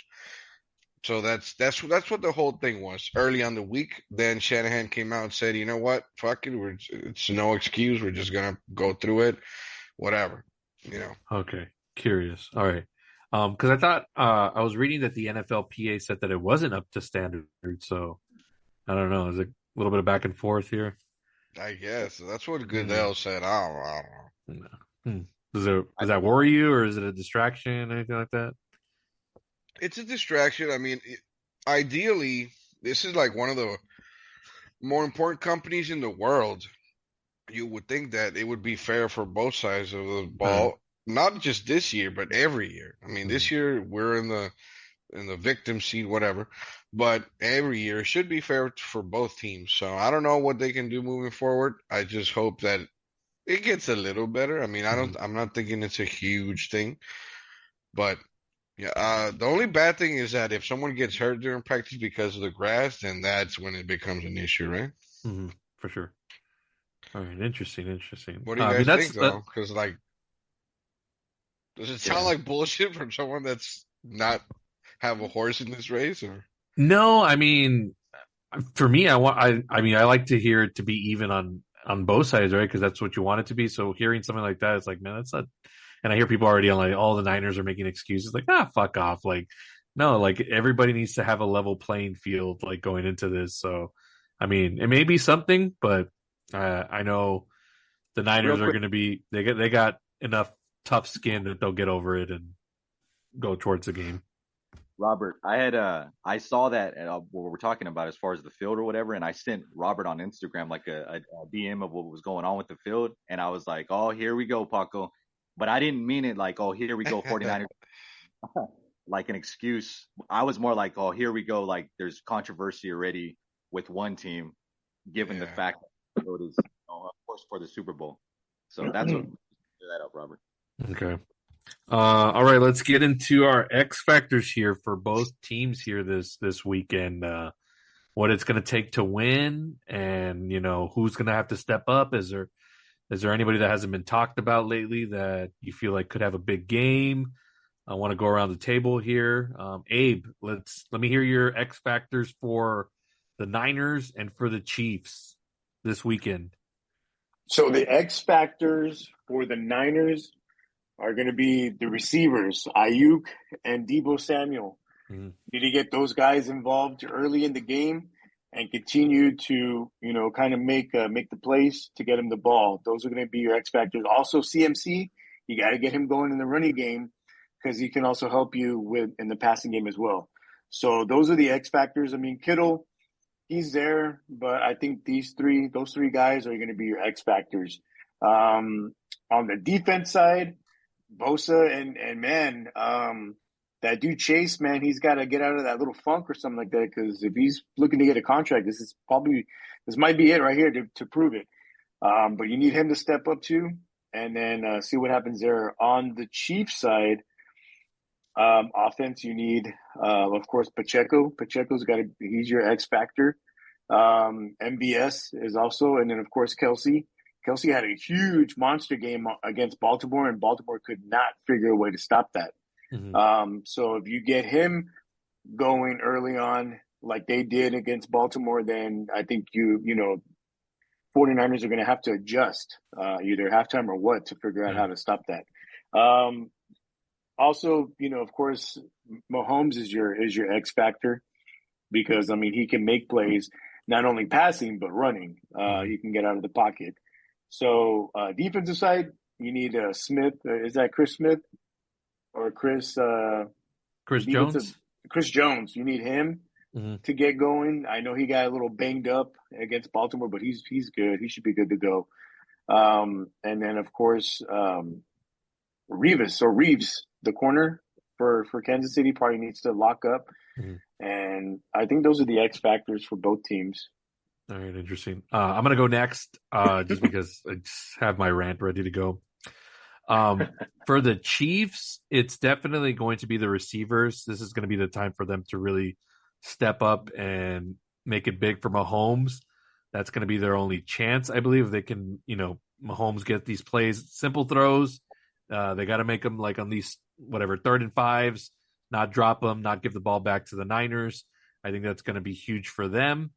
So that's what the whole thing was. Early on the week, then Shanahan came out and said, you know what, fuck it, it's no excuse. We're just gonna go through it, whatever, you know. Okay, curious. All right, because I thought I was reading that the NFLPA said that it wasn't up to standard, so I don't know. Is it a little bit of back and forth here? I guess that's what Goodell said. I don't know. Does that worry you, or is it a distraction, anything like that? It's a distraction. I mean, ideally, this is like one of the more important companies in the world. You would think that it would be fair for both sides of the ball, not just this year, but every year. I mean, this year we're in the victim seat, whatever, but every year it should be fair for both teams. So I don't know what they can do moving forward. I just hope that it gets a little better. I mean, I'm not thinking it's a huge thing, but yeah, the only bad thing is that if someone gets hurt during practice because of the grass, then that's when it becomes an issue, right? For sure. All right, interesting. What do you guys think, though? Because like, does it sound like bullshit from someone that's not have a horse in this race, or? No, I mean, for me, I mean, I like to hear it to be even on both sides, right? Because that's what you want it to be. So hearing something like that, it's like, man, that's not. And I hear people already on like, all the Niners are making excuses, like, fuck off. Like, no, like everybody needs to have a level playing field, like going into this. So, I mean, it may be something, but I know the Niners are going to be. They got enough tough skin that they'll get over it and go towards the game. Robert, I saw that what we're talking about as far as the field or whatever, and I sent Robert on Instagram like a DM of what was going on with the field, and I was like, oh, here we go, Paco. But I didn't mean it like, oh, here we go, 49ers, like an excuse. I was more like, oh, here we go, like there's controversy already with one team, given the fact abilities, of course, for the Super Bowl. So that's what clear that up, Robert. Okay. All right, let's get into our X factors here for both teams here this weekend. What it's going to take to win, and who's going to have to step up. Is there anybody that hasn't been talked about lately that you feel like could have a big game? I want to go around the table here. Abe, let me hear your X factors for the Niners and for the Chiefs this weekend. So the X factors for the Niners are going to be the receivers, Ayuk and Deebo Samuel. Mm-hmm. Need to get those guys involved early in the game and continue to, kind of make the plays to get him the ball. Those are going to be your X factors. Also, CMC, you got to get him going in the running game because he can also help you in the passing game as well. So those are the X factors. I mean, Kittle, he's there, but I think those three guys are going to be your X factors. On the defense side, Bosa and man, that dude Chase, man, he's got to get out of that little funk or something like that. Because if he's looking to get a contract, this might be it right here to prove it. But you need him to step up too, and then see what happens there. On the Chiefs side, offense, you need, of course, Pacheco. He's your X factor. MBS is also, and then of course Kelsey. Kelsey had a huge monster game against Baltimore, and Baltimore could not figure a way to stop that. Mm-hmm. So if you get him going early on, like they did against Baltimore, then I think 49ers are going to have to adjust either halftime or what to figure out how to stop that. Also, of course, Mahomes is your X factor because I mean he can make plays not only passing but running. He can get out of the pocket. So defensive side, you need Smith. Is that Chris Smith or Chris Jones? Chris Jones. You need him to get going. I know he got a little banged up against Baltimore, but he's good. He should be good to go. And then of course Reeves, the corner for Kansas City, probably needs to lock up. Mm-hmm. And I think those are the X factors for both teams. All right, interesting. I'm going to go next just because I just have my rant ready to go. For the Chiefs, it's definitely going to be the receivers. This is going to be the time for them to really step up and make it big for Mahomes. That's going to be their only chance, I believe. They can, Mahomes get these plays, simple throws. They got to make them like on these, 3rd and 5s, not drop them, not give the ball back to the Niners. I think that's going to be huge for them.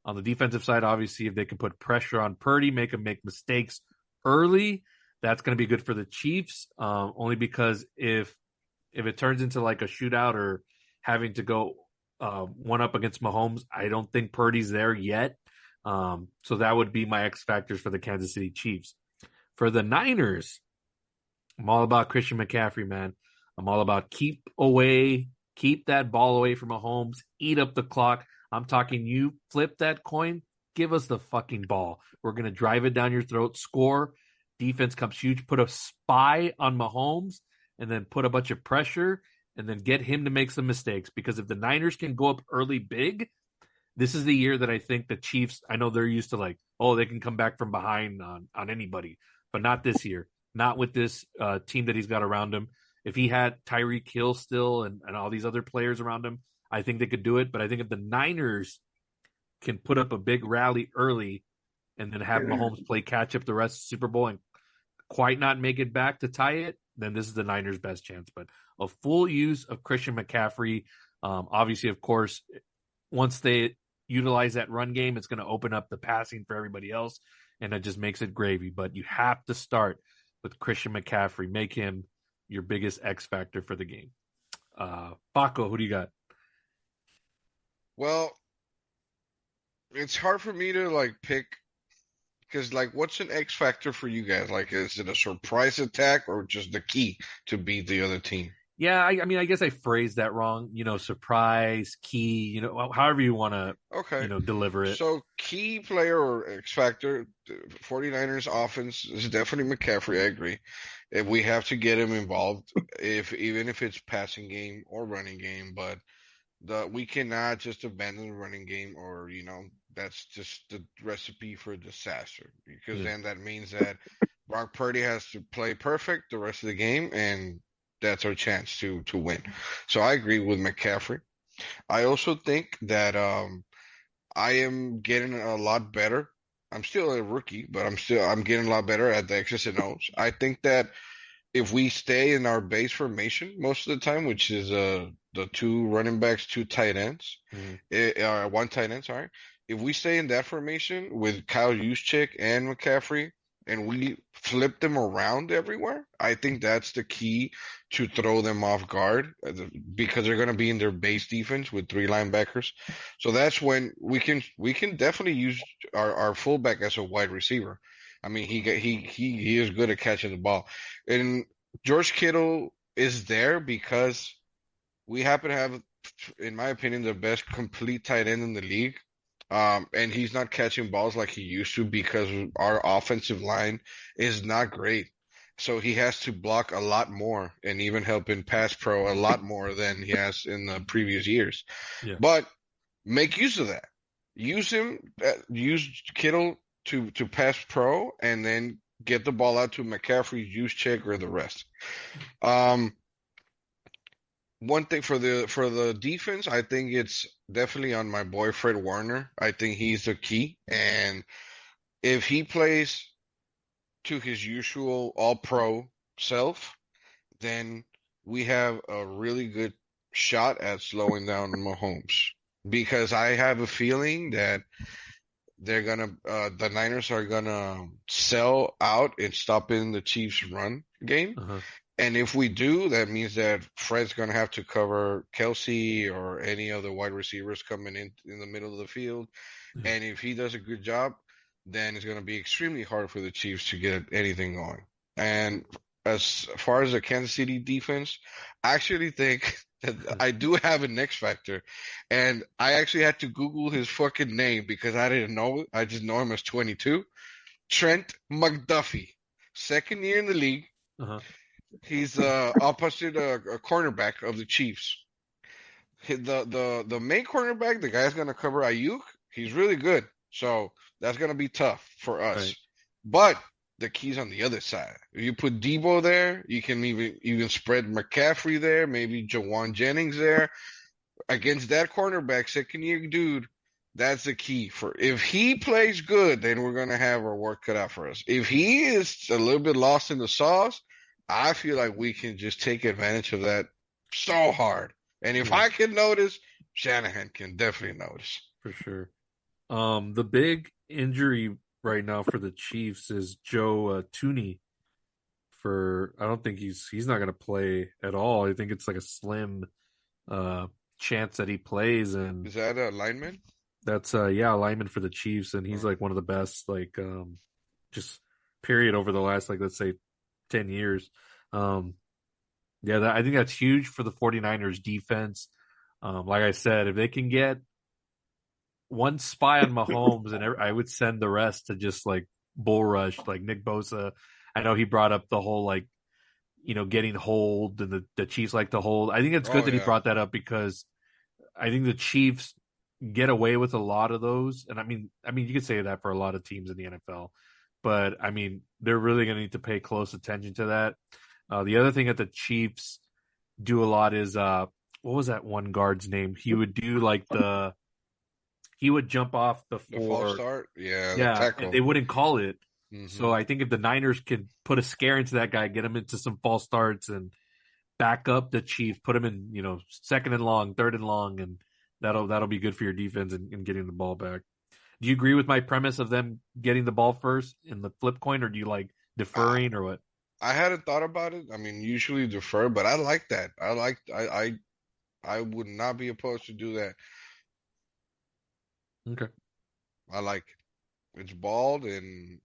On the defensive side, obviously, if they can put pressure on Purdy, make him make mistakes early, that's going to be good for the Chiefs. Only because if it turns into like a shootout or having to go one up against Mahomes, I don't think Purdy's there yet. So that would be my X factors for the Kansas City Chiefs. For the Niners, I'm all about Christian McCaffrey, man. I'm all about keep that ball away from Mahomes, eat up the clock. I'm talking you flip that coin, give us the fucking ball. We're going to drive it down your throat, score. Defense comes huge, put a spy on Mahomes, and then put a bunch of pressure, and then get him to make some mistakes. Because if the Niners can go up early big, this is the year that I think the Chiefs, I know they're used to they can come back from behind on anybody, but not this year. Not with this team that he's got around him. If he had Tyreek Hill still and all these other players around him, I think they could do it. But I think if the Niners can put up a big rally early and then have Mahomes play catch up the rest of the Super Bowl and quite not make it back to tie it, then this is the Niners' best chance. But a full use of Christian McCaffrey, obviously, of course, once they utilize that run game, it's going to open up the passing for everybody else, and it just makes it gravy. But you have to start with Christian McCaffrey. Make him your biggest X factor for the game. Pako, who do you got? Well, it's hard for me to pick because what's an X factor for you guys? Is it a surprise attack or just the key to beat the other team? Yeah, I mean, I guess I phrased that wrong. Surprise, key, however you want to, deliver it. So key player or X factor, the 49ers offense is definitely McCaffrey. I agree. If we have to get him involved, even if it's passing game or running game, but we cannot just abandon the running game or that's just the recipe for disaster. Because then that means that Brock Purdy has to play perfect the rest of the game, and that's our chance to win. So I agree with McCaffrey. I also think that I am getting a lot better. I'm still a rookie, but I'm getting a lot better at the X's and O's. I think that if we stay in our base formation most of the time, which is the two running backs, two tight ends, one tight end, sorry. If we stay in that formation with Kyle Juszczyk and McCaffrey, and we flip them around everywhere, I think that's the key to throw them off guard because they're going to be in their base defense with three linebackers. So that's when we can definitely use our fullback as a wide receiver. I mean, he is good at catching the ball. And George Kittle is there because we happen to have, in my opinion, the best complete tight end in the league. And he's not catching balls like he used to because our offensive line is not great. So he has to block a lot more and even help in pass pro a lot more than he has in the previous years. Yeah. But make use of that. Use him, use Kittle to pass pro and then get the ball out to McCaffrey, Juszczyk, or the rest. One thing for the defense, I think it's definitely on my boy Fred Warner. I think he's the key, and if he plays to his usual all-pro self, then we have a really good shot at slowing down Mahomes. Because I have a feeling that the Niners are gonna sell out and stop in the Chiefs' run game. And if we do, that means that Fred's going to have to cover Kelsey or any of the wide receivers coming in the middle of the field. And if he does a good job, then it's going to be extremely hard for the Chiefs to get anything going. And as far as the Kansas City defense, I actually think that I do have an X factor. And I actually had to Google his fucking name because I didn't know it. I just know him as 22. Trent McDuffie. Second year in the league. He's opposite a cornerback of the Chiefs. The main cornerback, the guy's gonna cover Ayuk. He's really good, so that's gonna be tough for us. Right. But the key's on the other side. If you put Debo there, you can even spread McCaffrey there, maybe Jawan Jennings there against that cornerback, second year dude. That's the key for if he plays good, then we're gonna have our work cut out for us. If he is a little bit lost in the sauce, I feel like we can just take advantage of that so hard. And if I can notice, Shanahan can definitely notice. For sure. The big injury right now for the Chiefs is Joe Tooney. I don't think he's not going to play at all. I think it's like a slim chance that he plays. And is that a lineman? That's a lineman for the Chiefs, and he's like one of the best, like just period over the last, like, let's say 10 years. I think that's huge for the 49ers defense. Like I said, if they can get one spy on Mahomes, and I would send the rest to just like bull rush, like Nick Bosa. I know he brought up the whole, like, getting hold, and the Chiefs like to hold. I think it's good that he brought that up because I think the Chiefs get away with a lot of those. And I mean, you could say that for a lot of teams in the NFL, but I mean, they're really going to need to pay close attention to that. The other thing that the Chiefs do a lot is, what was that one guard's name? He would do like he would jump off the false start. Yeah. Tackle. And they wouldn't call it. So I think if the Niners could put a scare into that guy, get him into some false starts and back up the Chiefs, put him in, second and long, third and long, and that'll be good for your defense and getting the ball back. Do you agree with my premise of them getting the ball first in the flip coin, or do you like deferring, or what? I hadn't thought about it. I mean, usually defer, but I like that. I would not be opposed to do that. Okay. I like it. It's bald and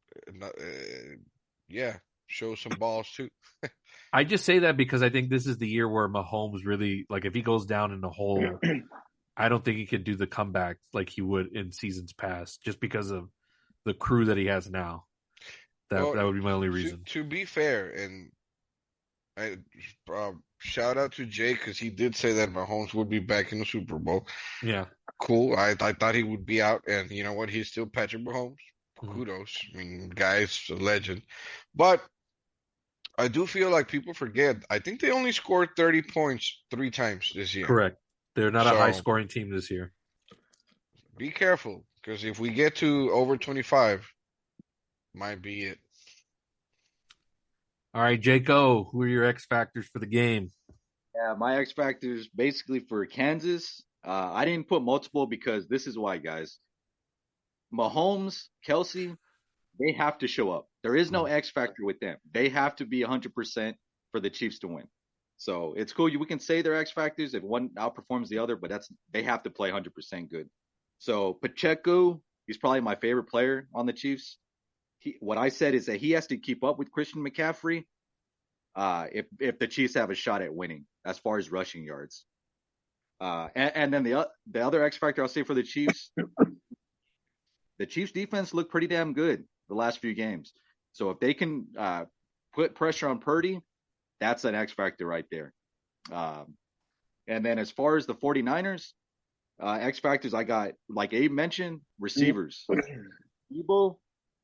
show some balls too. I just say that because I think this is the year where Mahomes really, like, if he goes down in the hole, I don't think he can do the comeback like he would in seasons past, just because of the crew that he has now. That would be my only reason. To be fair, and shout out to Jake because he did say that Mahomes would be back in the Super Bowl. Yeah. Cool. I thought he would be out, and you know what? He's still Patrick Mahomes. Mhm. Kudos. I mean, guy's a legend. But I do feel like people forget. I think they only scored 30 points 3 times this year. Correct. They're not a high So scoring team this year. be careful because if we get to over 25, might be it. All right, Jaco, who are your X factors for the game? Yeah, my X factors basically for Kansas. I didn't put multiple because this is why, guys. Mahomes, Kelsey, they have to show up. There is no X factor with them. They have to be 100% for the Chiefs to win. So it's cool. We can say they're X factors if one outperforms the other, but they have to play 100% good. So Pacheco, he's probably my favorite player on the Chiefs. What I said is that he has to keep up with Christian McCaffrey if the Chiefs have a shot at winning as far as rushing yards. And then the other X factor I'll say for the Chiefs defense looked pretty damn good the last few games. So if they can put pressure on Purdy, that's an X factor right there. And then as far as the 49ers, X factors, I got, like Abe mentioned, receivers.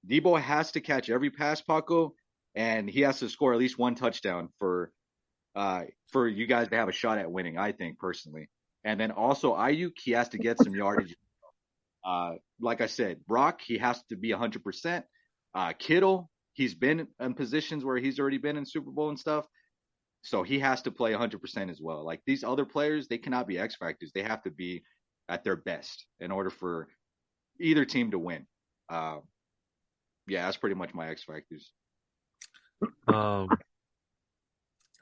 Debo has to catch every pass, Pako, and he has to score at least one touchdown for you guys to have a shot at winning, I think, personally. And then also Ayuk, he has to get some yardage. Like I said, Brock, he has to be 100%. Kittle, he's been in positions where he's already been in Super Bowl and stuff. So he has to play 100% as well. Like these other players, they cannot be X factors. They have to be at their best in order for either team to win. Yeah, that's pretty much my X factors. I'm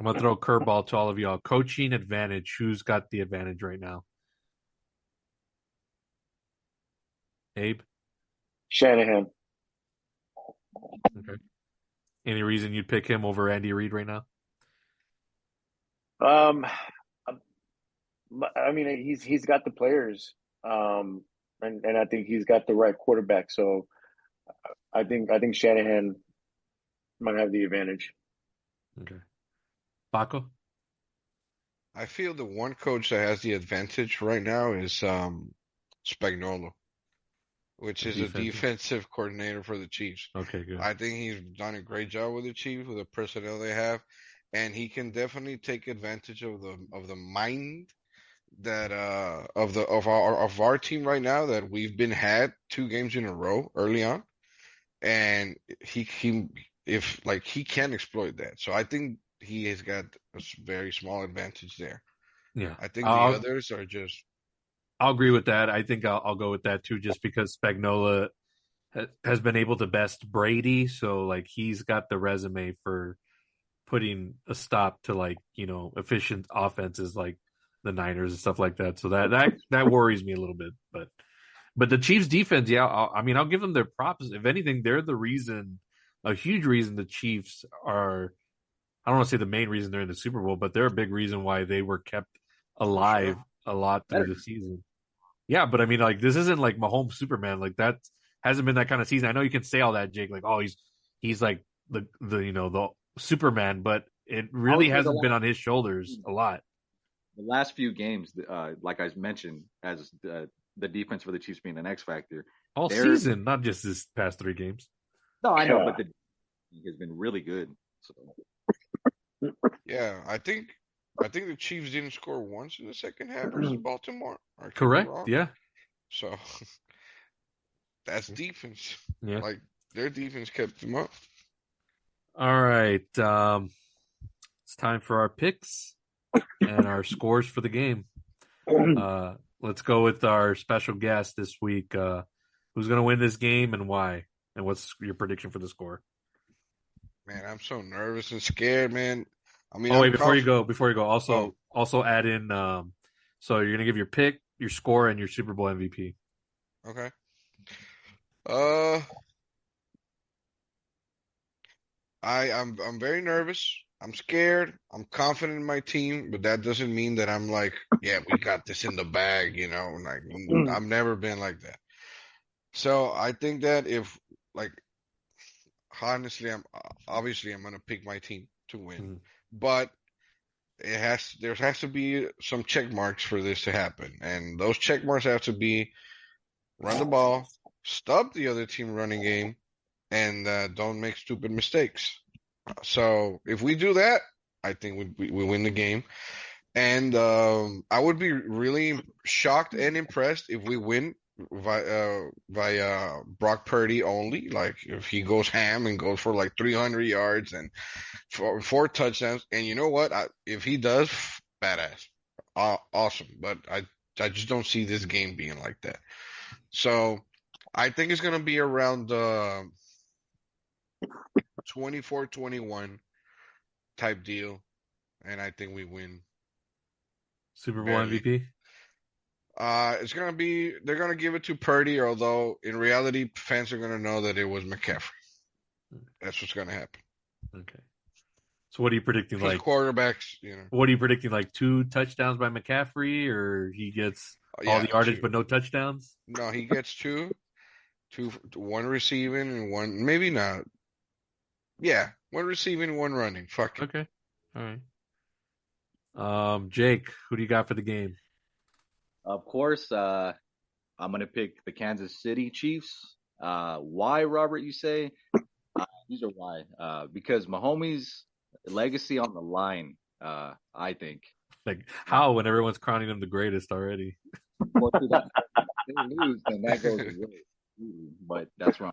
gonna throw a curveball to all of y'all. Coaching advantage. Who's got the advantage right now? Abe? Shanahan. Okay. Any reason you'd pick him over Andy Reid right now? I mean, he's got the players, and I think he's got the right quarterback. So I think Shanahan might have the advantage. Okay. Pako? I feel the one coach that has the advantage right now is Spagnuolo, which is a defensive coordinator for the Chiefs. Okay, good. I think he's done a great job with the Chiefs, with the personnel they have, and he can definitely take advantage of the mind that of our team right now that we've been had 2 games in a row early on, and he can exploit that. So I think he has got a very small advantage there. Yeah. I think the others are just. I'll agree with that. I think I'll go with that too, just because Spagnuolo has been able to best Brady, so like he's got the resume for putting a stop to efficient offenses like the Niners and stuff like that. So that worries me a little bit. But the Chiefs defense, yeah, I'll give them their props. If anything, they're a huge reason the Chiefs are. I don't want to say the main reason they're in the Super Bowl, but they're a big reason why they were kept alive a lot through the season. Yeah, but I mean, like this isn't like Mahomes Superman. Like that hasn't been that kind of season. I know you can say all that, Jake. Like, oh, he's like the Superman, but it really hasn't been on his shoulders a lot. The last few games, like I mentioned, as the defense for the Chiefs being an X factor all season, not just this past 3 games. No, I know, but the has been really good. So. Yeah, I think the Chiefs didn't score once in the second half versus Baltimore. Correct. Yeah. So that's defense. Yeah. Like their defense kept them up. All right. It's time for our picks and our scores for the game. Let's go with our special guest this week. Who's going to win this game and why? And what's your prediction for the score? Man, I'm so nervous and scared, man. I mean, wait, before you go, also add in. So you're gonna give your pick, your score, and your Super Bowl MVP. Okay. I'm very nervous. I'm scared. I'm confident in my team, but that doesn't mean that I'm like, yeah, we got this in the bag, Like I've never been like that. So I think that honestly, I'm gonna pick my team to win. But there has to be some check marks for this to happen, and those check marks have to be run the ball, stop the other team running game, and don't make stupid mistakes. So if we do that, I think we win the game. And I would be really shocked and impressed if we win via Brock Purdy only. Like if he goes ham and goes for like 300 yards and four touchdowns. And you know what? If he does, badass, awesome. But I just don't see this game being like that. So I think it's gonna be around 24-21 type deal, and I think we win. Super Bowl Barely. MVP? They're gonna give it to Purdy, although in reality, fans are gonna know that it was McCaffrey. That's what's gonna happen. Okay. So what are you predicting? Because Like quarterbacks, what are you predicting? Like 2 touchdowns by McCaffrey, or he gets all the yardage but no touchdowns? No, he gets two, one receiving and one, maybe not. Yeah, one receiving, one running. Fuck it. Okay. All right. Jake, who do you got for the game? Of course, I'm gonna pick the Kansas City Chiefs. Why, Robert? You say? These are why. Because Mahomes' legacy on the line. I think. Like how when everyone's crowning him the greatest already? Well, if they lose, then that goes away. But that's wrong.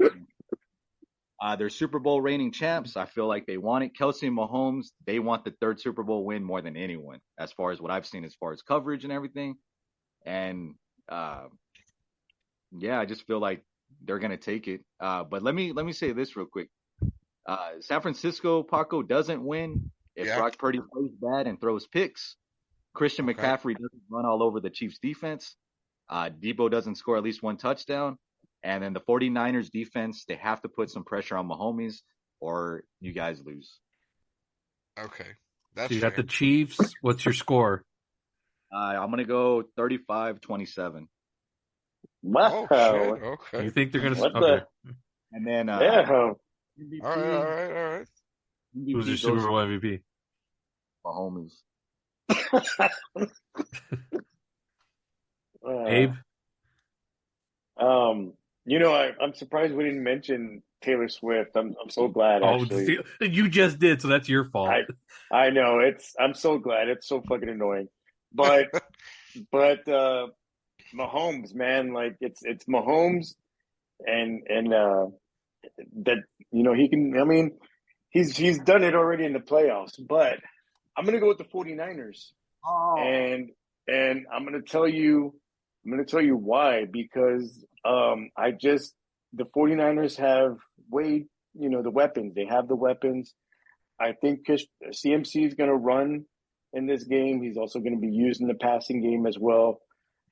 They're Super Bowl reigning champs. I feel like they want it. Kelsey and Mahomes, they want the 3rd Super Bowl win more than anyone, as far as what I've seen, as far as coverage and everything. And yeah, I just feel like they're gonna take it. But let me say this real quick. San Francisco, Pako doesn't win if Brock Purdy plays bad and throws picks. Christian McCaffrey doesn't run all over the Chiefs defense. Debo doesn't score at least 1 touchdown. And then the 49ers defense, they have to put some pressure on Mahomes or you guys lose. Okay. That's so you got the Chiefs. What's your score? I'm going to go 35-27. Wow. Oh, shit. Okay. You think they're going to... Okay. And then... yeah. MVP, all right. Who's your Super Bowl MVP? Mahomes. Abe? I'm surprised we didn't mention Taylor Swift. I'm so glad. Actually, you just did, so that's your fault. I know I'm so glad. It's so fucking annoying, but Mahomes, man, like it's Mahomes, and that he can. I mean, he's done it already in the playoffs, but I'm gonna go with the 49ers, and I'm gonna tell you why, because the 49ers have the weapons. They have the weapons. I think CMC is going to run in this game. He's also going to be used in the passing game as well.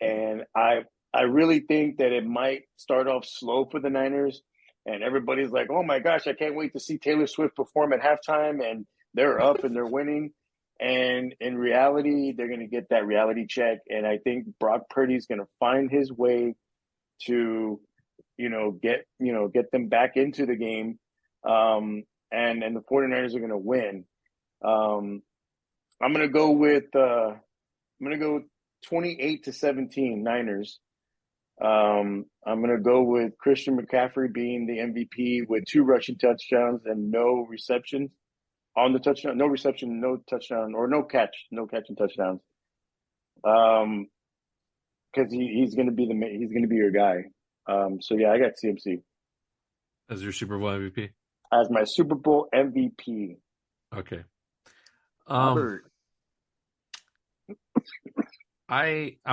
And I really think that it might start off slow for the Niners. And everybody's like, oh my gosh, I can't wait to see Taylor Swift perform at halftime. And they're up and they're winning. And in reality, they're going to get that reality check. And I think Brock Purdy is going to find his way to, get them back into the game. And the 49ers are going to win. I'm going to go with 28-17 Niners. I'm going to go with Christian McCaffrey being the MVP with 2 rushing touchdowns and no receptions on the touchdown, no reception, no touchdown, or no catch and touchdowns. Because he's going to be your guy. So yeah, I got CMC as your Super Bowl MVP. As my Super Bowl MVP. Okay. I'm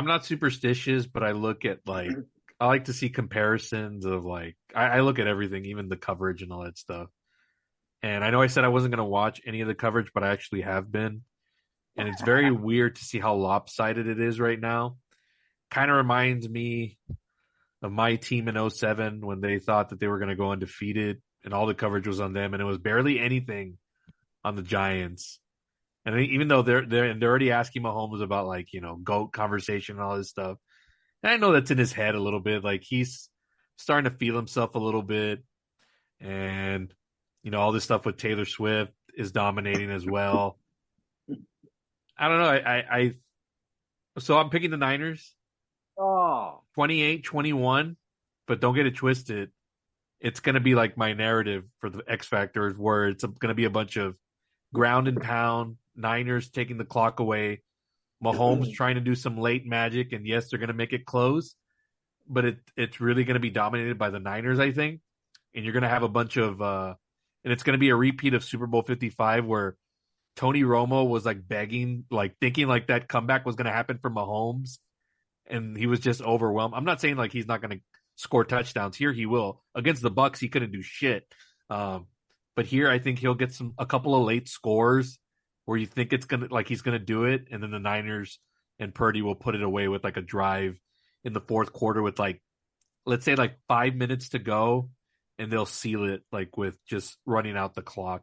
not superstitious, but I look at I like to see comparisons of I look at everything, even the coverage and all that stuff. And I know I said I wasn't going to watch any of the coverage, but I actually have been. And it's very weird to see how lopsided it is right now. Kind of reminds me of my team in 2007 when they thought that they were going to go undefeated and all the coverage was on them and it was barely anything on the Giants. And even though they're already asking Mahomes about GOAT conversation and all this stuff. And I know that's in his head a little bit. He's starting to feel himself a little bit. And, all this stuff with Taylor Swift is dominating as well. I don't know. So I'm picking the Niners. Oh, 28-21, but don't get it twisted. It's going to be like my narrative for the X Factors, where it's going to be a bunch of ground and pound, Niners taking the clock away, Mahomes trying to do some late magic, and yes, they're going to make it close, but it's really going to be dominated by the Niners, I think. And you're going to have a bunch of, and it's going to be a repeat of Super Bowl 55, where Tony Romo was like begging, like thinking like that comeback was going to happen for Mahomes, and he was just overwhelmed. I'm not saying like he's not going to score touchdowns. Here he will. Against the Bucks, he couldn't do shit. But here I think he'll get a couple of late scores where you think it's gonna like he's gonna do it, and then the Niners and Purdy will put it away with like a drive in the fourth quarter with like, let's say like 5 minutes to go, and they'll seal it like with just running out the clock.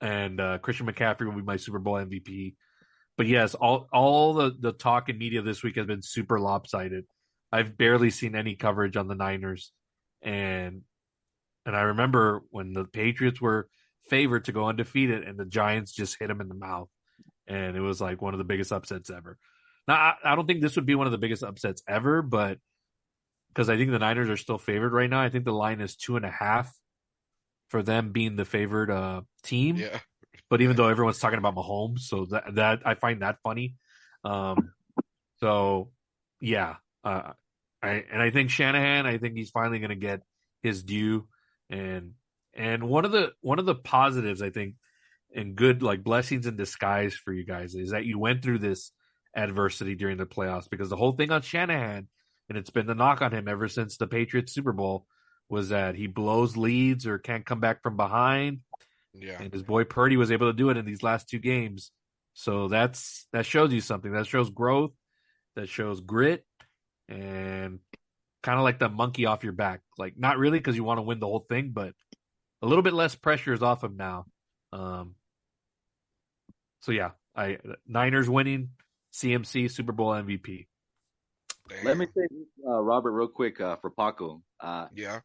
And Christian McCaffrey will be my Super Bowl MVP. But yes, all the talk in media this week has been super lopsided. I've barely seen any coverage on the Niners, and I remember when the Patriots were favored to go undefeated, and the Giants just hit them in the mouth, and it was like one of the biggest upsets ever. Now, I don't think this would be one of the biggest upsets ever, but because I think the Niners are still favored right now. I think the line is 2.5 for them being the favored team. Yeah. But even though everyone's talking about Mahomes, so that I find that funny. So yeah, I think Shanahan. I think he's finally going to get his due, and one of the positives I think and good like blessings in disguise for you guys is that you went through this adversity during the playoffs, because the whole thing on Shanahan, and it's been the knock on him ever since the Patriots Super Bowl, was that he blows leads or can't come back from behind. Yeah. And his boy Purdy was able to do it in these last two games. So that shows you something. That shows growth. That shows grit, and kind of like the monkey off your back. Like not really because you want to win the whole thing, but a little bit less pressure is off him now. So yeah, Niners winning, CMC Super Bowl MVP. Damn. let me say this, Robert, real quick for Paco. Yeah.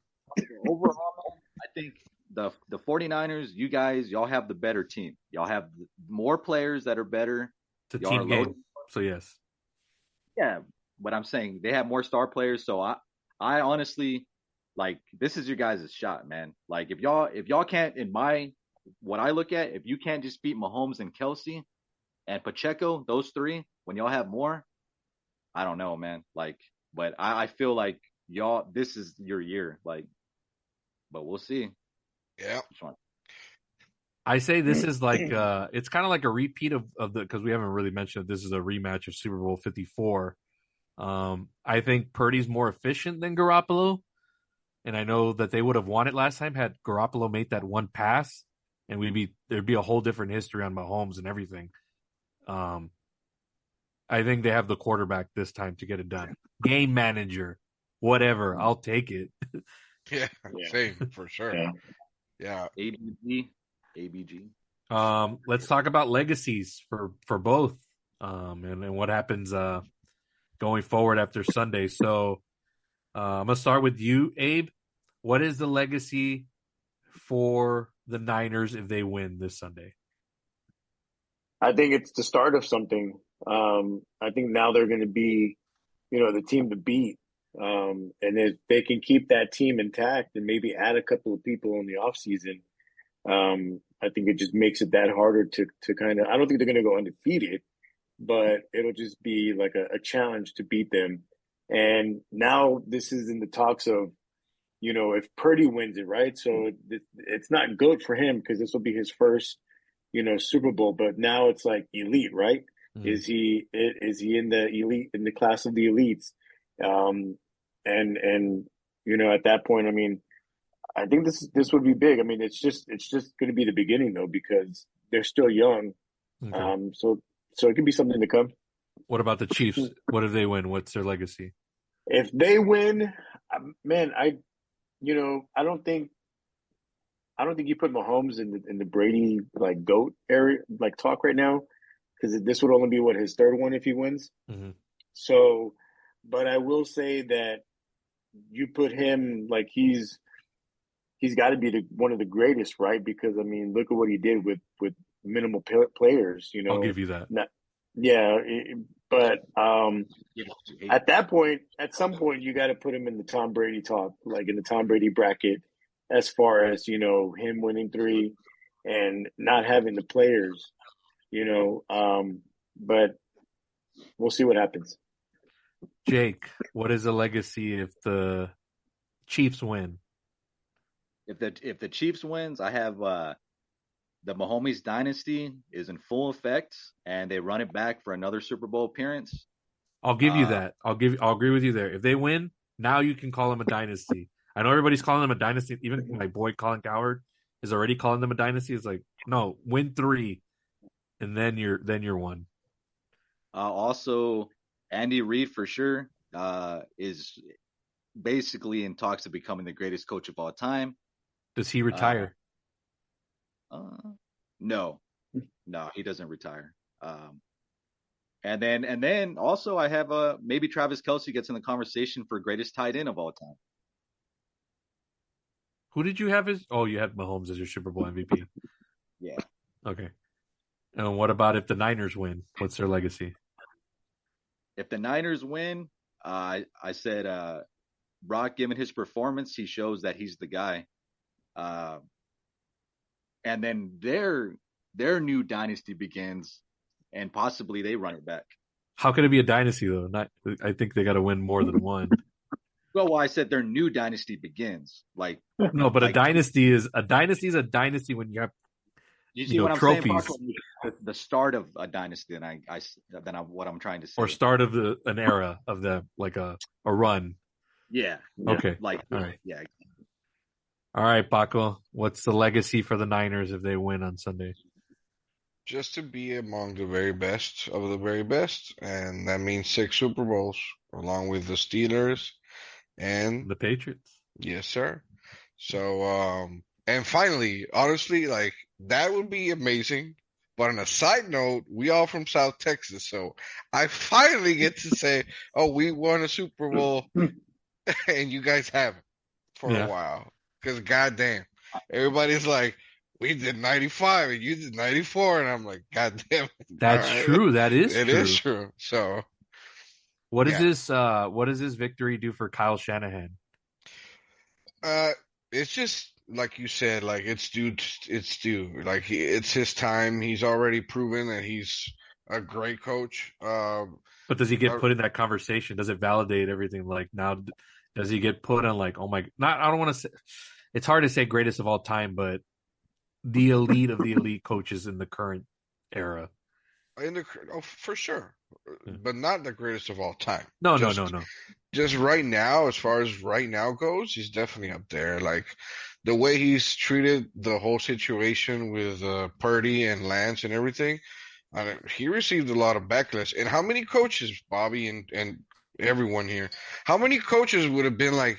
Overall, I think the 49ers, you guys, y'all have the better team. Y'all have more players that are better. It's a Y'all are team game. loaded. So yes. Yeah, but I'm saying they have more star players. So I honestly, like, this is your guys' shot, man. Like if y'all can't, what I look at, if you can't just beat Mahomes and Kelsey and Pacheco, those three, when y'all have more, I don't know, man. Like, but I feel like y'all, this is your year. Like, but we'll see. Yeah. I say this is like it's kind of like a repeat of the, because we haven't really mentioned this is a rematch of Super Bowl 54. I think Purdy's more efficient than Garoppolo, and I know that they would have won it last time had Garoppolo made that one pass, and there'd be a whole different history on Mahomes and everything. I think they have the quarterback this time to get it done. Game manager, whatever, I'll take it. Yeah. Same for sure. Yeah. Yeah. ABG. Let's talk about legacies for both, and what happens going forward after Sunday. So I'm gonna start with you, Abe. What is the legacy for the Niners if they win this Sunday? I think it's the start of something. I think now they're going to be, the team to beat. And if they can keep that team intact and maybe add a couple of people in the offseason, I think it just makes it that harder to kind of, I don't think they're going to go undefeated, but it'll just be like a challenge to beat them. And now this is in the talks of, if Purdy wins it, right? So it's not good for him because this will be his first, Super Bowl, but now it's like elite, right? Mm. Is he in the elite, in the class of the elites? And at that point, I mean, I think this would be big. I mean, it's just going to be the beginning though, because they're still young. Okay. So it could be something to come. What about the Chiefs? What if they win? What's their legacy? If they win, man, I don't think you put Mahomes in the Brady like GOAT area like talk right now, because this would only be his third one if he wins. Mm-hmm. So, but I will say that you put him like he's got to be one of the greatest, right? Because I mean, look at what he did with minimal players. I'll give you that. Yeah, but Yeah. at that point, at some point, you got to put him in the Tom Brady talk, like in the Tom Brady bracket, as far as him winning three and not having the players. But we'll see what happens. Jake, what is the legacy if the Chiefs win? If the Chiefs wins, I have the Mahomes dynasty is in full effect, and they run it back for another Super Bowl appearance. I'll give you that. I'll agree with you there. If they win, now you can call them a dynasty. I know everybody's calling them a dynasty. Even my boy Colin Cowherd is already calling them a dynasty. It's like, no, win 3, and then you're one. Also, Andy Reid for sure is basically in talks of becoming the greatest coach of all time. Does he retire? No, he doesn't retire. And then also I have maybe Travis Kelce gets in the conversation for greatest tight end of all time. Who did you have as? Oh, you had Mahomes as your Super Bowl MVP. Yeah. Okay. And what about if the Niners win? What's their legacy? If the Niners win, I said Brock, given his performance, he shows that he's the guy. And then their new dynasty begins, and possibly they run it back. How can it be a dynasty though? I think they got to win more than one. Well, I said their new dynasty begins. No, but a dynasty is a dynasty when you have you see what I'm trophies. saying? The start of a dynasty, and what I'm trying to say, or start of an era of the like a run. Yeah. Okay. All right. Yeah. All right, Pako. What's the legacy for the Niners if they win on Sunday? Just to be among the very best of the very best, and that means 6 Super Bowls, along with the Steelers and the Patriots. Yes, sir. So, and finally, honestly, like that would be amazing. But on a side note, we all from South Texas, so I finally get to say, "Oh, we won a Super Bowl," and you guys haven't for a while. Because goddamn, everybody's like, "We did 95 and you did 94," and I'm like, "Goddamn." That's true. That is true. It is true. So, what is this? What does this victory do for Kyle Shanahan? It's just like you said, like it's due. Like it's his time. He's already proven that he's a great coach. But does he get put in that conversation? Does it validate everything? Like now, does he get put on like, oh my, not, I don't want to say, it's hard to say greatest of all time, but the elite of the elite coaches in the current era. For sure, but not the greatest of all time. No. Just right now, as far as right now goes, he's definitely up there. Like the way he's treated the whole situation with Purdy and Lance and everything. He received a lot of backlash. And how many coaches, Bobby and everyone here, how many coaches would have been like,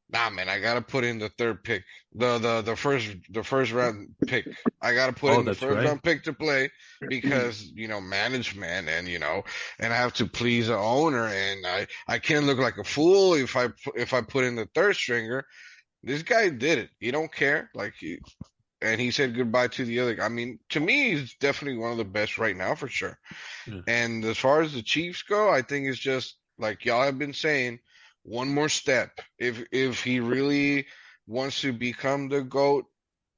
nah, man, I gotta put in the third pick, the first round pick. I gotta put in the first round pick to play because management and and I have to please the owner and I can't look like a fool if I put in the third stringer. This guy did it. He don't care. And he said goodbye to the other. I mean, to me, he's definitely one of the best right now for sure. Yeah. And as far as the Chiefs go, I think it's just like y'all have been saying, one more step. If he really wants to become the GOAT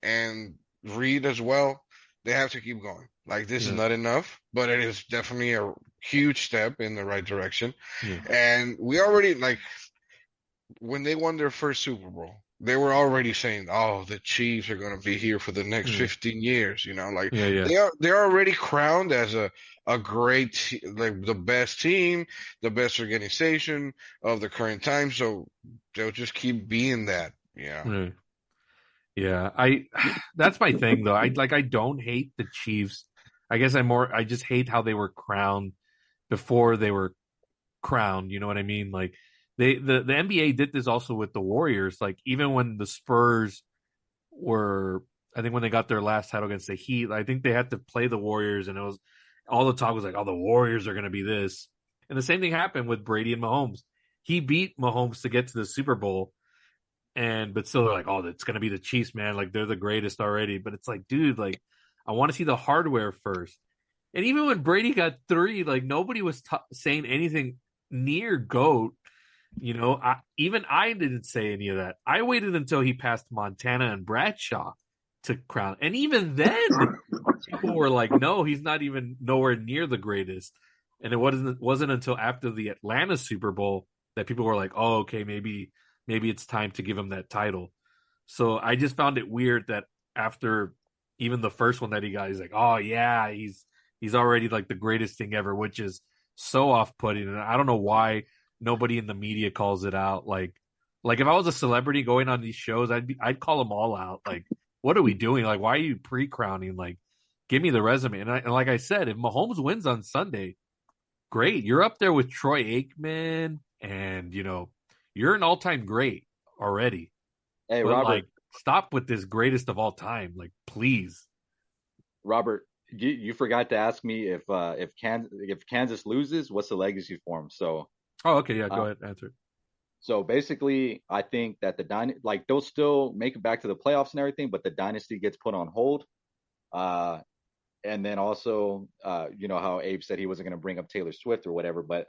and Reed as well, they have to keep going. Like this is not enough, but it is definitely a huge step in the right direction. Yeah. And we already when they won their first Super Bowl, they were already saying, "Oh, the Chiefs are going to be here for the next 15 years." They're already crowned as a great, the best team, the best organization of the current time. So they'll just keep being that. Yeah. Yeah. That's my thing though. I don't hate the Chiefs. I guess I just hate how they were crowned before they were crowned. You know what I mean? Like the NBA did this also with the Warriors. Like even when the Spurs were, I think when they got their last title against the Heat, I think they had to play the Warriors, and it was all the talk was like, "Oh, the Warriors are going to be this." And the same thing happened with Brady and Mahomes. He beat Mahomes to get to the Super Bowl, but still they're like, "Oh, it's going to be the Chiefs, man. Like they're the greatest already." But it's like, dude, like I want to see the hardware first. And even when Brady got 3, like nobody was saying anything near GOAT. You know, even I didn't say any of that. I waited until he passed Montana and Bradshaw to crown. And even then, people were like, no, he's not even nowhere near the greatest. And it wasn't until after the Atlanta Super Bowl that people were like, oh, okay, maybe it's time to give him that title. So I just found it weird that after even the first one that he got, he's like, oh yeah, he's already like the greatest thing ever, which is so off-putting. And I don't know why nobody in the media calls it out. Like if I was a celebrity going on these shows, I'd call them all out. Like, what are we doing? Like, why are you pre-crowning? Like, give me the resume. And like I said, if Mahomes wins on Sunday, great. You're up there with Troy Aikman, and you're an all-time great already. Hey, but Robert, like, stop with this greatest of all time. Like, please. Robert, you forgot to ask me if Kansas loses, what's the legacy for him? So, Oh, okay, yeah, go ahead, answer it. So basically, I think that they'll still make it back to the playoffs and everything, but the dynasty gets put on hold. And then also, how Abe said he wasn't going to bring up Taylor Swift or whatever, but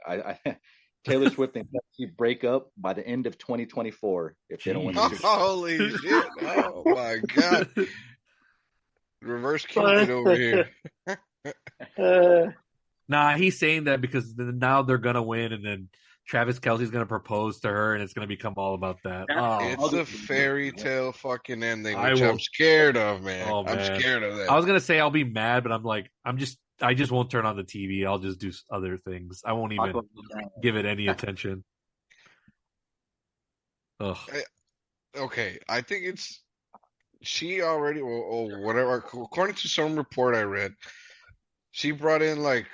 Taylor Swift and Pepsi break up by the end of 2024 if they don't win the Super Bowl. Holy shit! Oh my god! Reverse Cupid over here. Nah, he's saying that because now they're gonna win, and then Travis Kelce's gonna propose to her, and it's gonna become all about that. It's a fairy tale fucking ending, I which will- I'm scared of, man. Oh, I'm man. scared of that. I was gonna say I'll be mad, but I'm like, I just won't turn on the TV. I'll just do other things. I won't even give it any attention. Ugh. Okay, I think it's she already or whatever. According to some report I read, she brought in like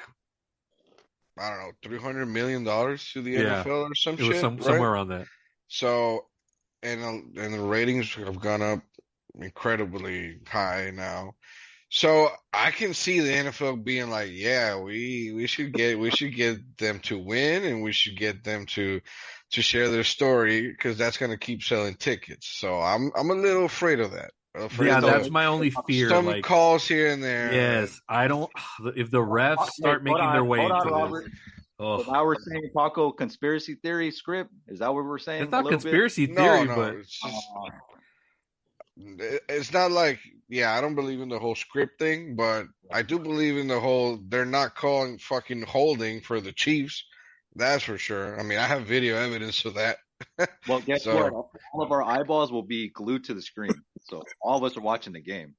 I don't know $300 million to the Yeah. NFL or some It was shit, right? somewhere around that. So, and the ratings have gone up incredibly high now. So I can see the NFL being like, yeah, we should get them to win, and we should get them to share their story because that's going to keep selling tickets. So I'm a little afraid of that. Yeah, that's my only fear. Some Like, calls here and there. yes, I don't. If the refs start making their way into Robert. this, So now we're saying Pako conspiracy theory script. Is that what we're saying? it's not a little conspiracy No, theory, no, but it's just it's not like I don't believe in the whole script thing, but I do believe in the whole they're not calling fucking holding for the Chiefs. That's for sure. I mean, I have video evidence of that. Well, guess So- what? All of our eyeballs will be glued to the screen, so all of us are watching the game.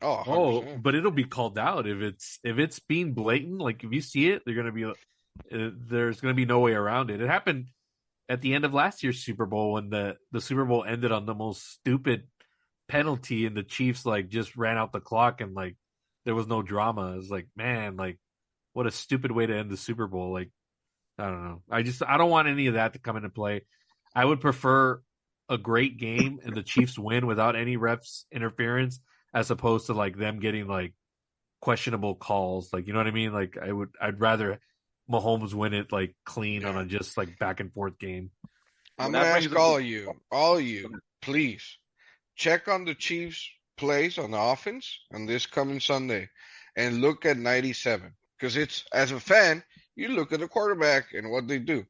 Oh, oh, 100%. but it'll be called out if it's being blatant. Like if you see it, there's gonna be no way around it. It happened at the end of last year's Super Bowl when the Super Bowl ended on the most stupid penalty, and the Chiefs like just ran out the clock, and like there was no drama. It was like, man, like what a stupid way to end the Super Bowl. Like, I don't know. I don't want any of that to come into play. I would prefer a great game and the Chiefs win without any refs interference, as opposed to like them getting like questionable calls. Like, you know what I mean? Like I'd rather Mahomes win it like clean on a just like back and forth game. I'm Well, gonna that ask brings all of you, please check on the Chiefs' plays on the offense on this coming Sunday, and look at 97 because it's as a fan, you look at the quarterback and what they do.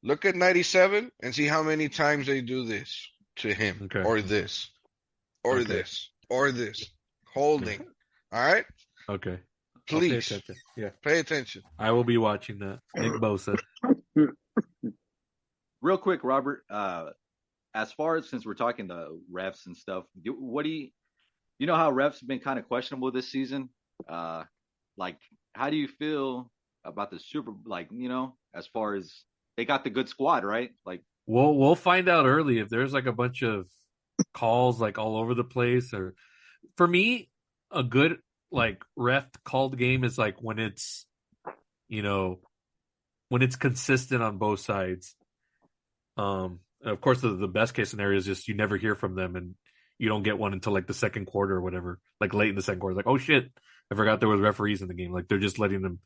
Look at 97 and see how many times they do this to him, Okay. or this, or Okay. this, or this, holding. All right, Okay. I'll pay please attention. Yeah. pay attention. I will be watching that. Nick Bosa. Real quick, Robert. As far as since we're talking the refs and stuff, what do you know how refs have been kind of questionable this season? Like, how do you feel about the Super? Like, as far as they got the good squad, right? Like, We'll find out early if there's like a bunch of calls like all over the place. Or for me, a good like ref called game is like when it's consistent on both sides. Of course, the best case scenario is just you never hear from them and you don't get one until like the second quarter or whatever, like late in the second quarter. Like, oh shit, I forgot there was referees in the game. Like they're just letting them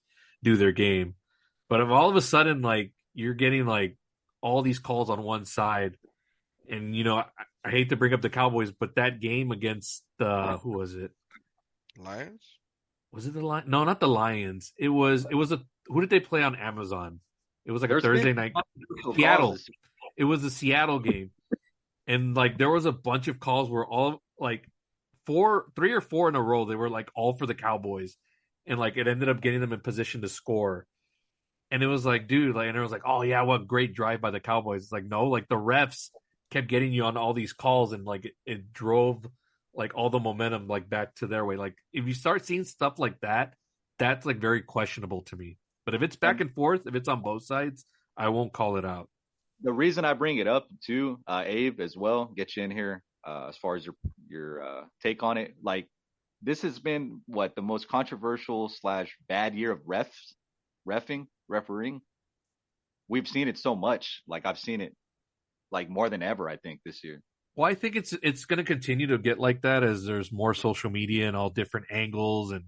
do their game. But if all of a sudden like you're getting like all these calls on one side, and I hate to bring up the Cowboys, but that game against who was it? Lions? Was it the Lions? No, not the Lions. It was a who did they play on Amazon? It was like a There's Thursday been night. controversial calls Seattle. this year. It was a Seattle game. And like there was a bunch of calls where all like 3 or 4 in a row, they were like all for the Cowboys. And like it ended up getting them in position to score. And it was like, dude, like, and it was like, oh yeah, what great drive by the Cowboys. It's like, no, like the refs kept getting you on all these calls, and like it drove like all the momentum like back to their way. Like if you start seeing stuff like that, that's like very questionable to me. But if it's back and forth, if it's on both sides, I won't call it out. The reason I bring it up too, Abe, as well, get you in here as far as your take on it. Like this has been what the most controversial / bad year of refereeing. We've seen it so much. Like I've seen it like more than ever, I think, this year. Well, I think it's going to continue to get like that as there's more social media and all different angles, and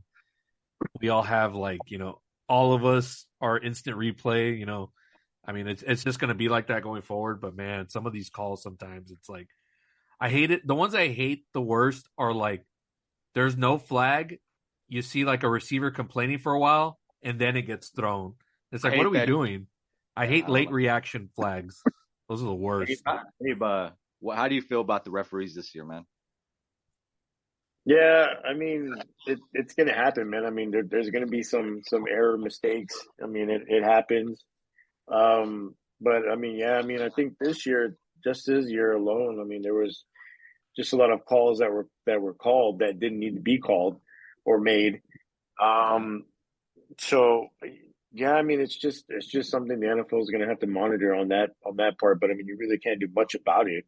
we all have like, you know, all of us are instant replay, you know. I mean, it's just going to be like that going forward. But man, some of these calls sometimes it's like I hate it. The ones I hate the worst are like there's no flag. You see like a receiver complaining for a while, and then it gets thrown. It's like, what are we doing? I hate late reaction flags. Those are the worst. Abe, how do you feel about the referees this year, man? Yeah, I mean, it's gonna happen, man. I mean, there's gonna be some error mistakes. I mean, it happens. But I mean, yeah, I mean, I think this year, just this year alone, I mean, there was just a lot of calls that were called that didn't need to be called or made. So yeah, I mean, it's just something the NFL is going to have to monitor on that part. But I mean, you really can't do much about it.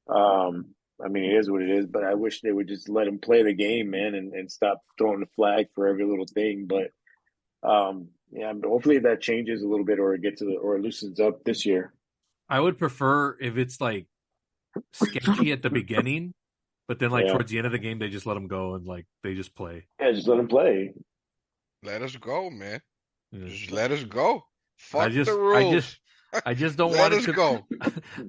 I mean, it is what it is. But I wish they would just let him play the game, man, and stop throwing the flag for every little thing. But yeah, hopefully that changes a little bit, or it loosens up this year. I would prefer if it's like sketchy at the beginning, but then like towards the end of the game they just let them go and like they just play. Yeah, just let them play. Let us go, man. Yeah. Just let us go. Fuck the rules. I just don't want it to go.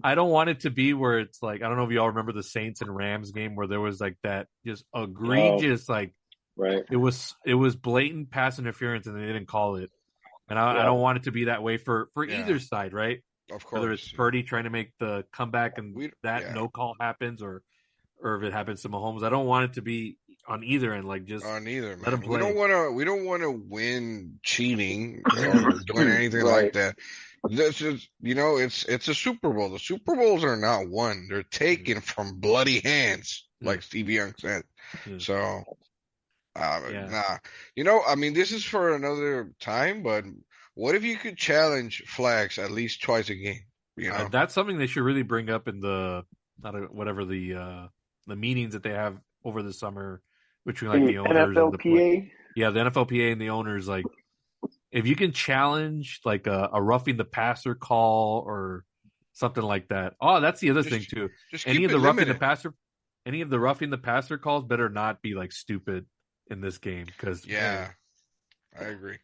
I don't want it to be where it's like, I don't know if you all remember the Saints and Rams game where there was like that just egregious like right. It was blatant pass interference and they didn't call it. And I don't want it to be that way for either side, right? Of course. Whether it's Purdy trying to make the comeback and no call happens, or if it happens to Mahomes, I don't want it to be on either end. Like just on either. Let him play. We don't want to win cheating or doing anything like that. This is, you know, it's a Super Bowl. The Super Bowls are not won; they're taken from bloody hands, like Steve Young said. So. Nah, you know, I mean, this is for another time, but what if you could challenge flags at least twice a game? You know, that's something they should really bring up in the meetings that they have over the summer between like the owners and the play. Yeah, the NFLPA and the owners. Like, if you can challenge like a roughing the passer call or something like that. Oh, that's the other thing too. Any of the roughing the passer calls better not be like stupid in this game, because I agree.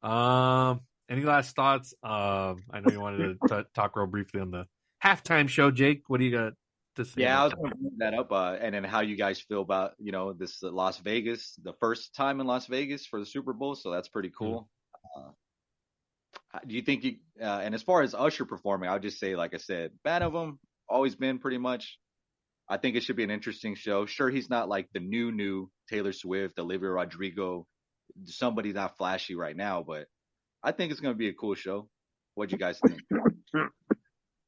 Any last thoughts? I know you wanted to talk real briefly on the halftime show, Jake. What do you got to say? Yeah, I was going to bring that up, and then how you guys feel about, you know, this Las Vegas, the first time in Las Vegas for the Super Bowl, so that's pretty cool. Do you think and as far as Usher performing, I'll just say, like I said, fan of him, always been pretty much. I think it should be an interesting show. Sure, he's not like the new Taylor Swift, Olivia Rodrigo, somebody not flashy right now, but I think it's going to be a cool show. What do you guys think?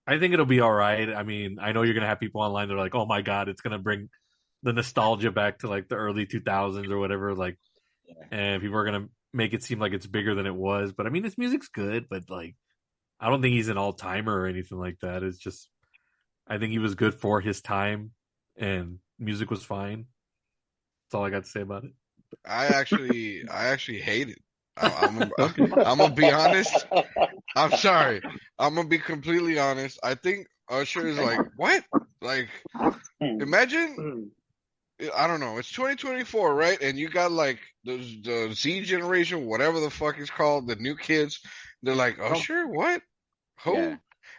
I think it'll be all right. I mean, I know you're going to have people online that are like, oh my God, it's going to bring the nostalgia back to like the early 2000s or whatever. Like, and people are going to make it seem like it's bigger than it was. But I mean, his music's good, but like, I don't think he's an all timer or anything like that. It's just, I think he was good for his time, and music was fine. That's all I got to say about it. I actually hate it. I'm gonna be honest. I'm sorry. I'm gonna be completely honest. I think Usher is like, what? Like, imagine. I don't know. It's 2024, right? And you got like the Z generation, whatever the fuck it's called, the new kids. They're like, Usher, what? Who? Yeah.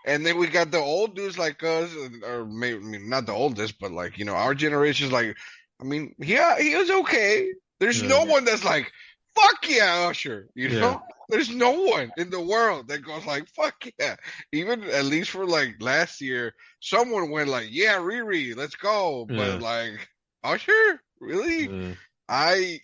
And then we got the old dudes like us, or maybe not the oldest, but like, you know, our generation's like, I mean, yeah, he was okay. There's Yeah. no one that's like, fuck yeah, Usher. You know? Yeah. There's no one in the world that goes like, fuck yeah. Even at least for like last year, someone went like, yeah, Riri, let's go. Yeah. But like, Usher? Really? Yeah.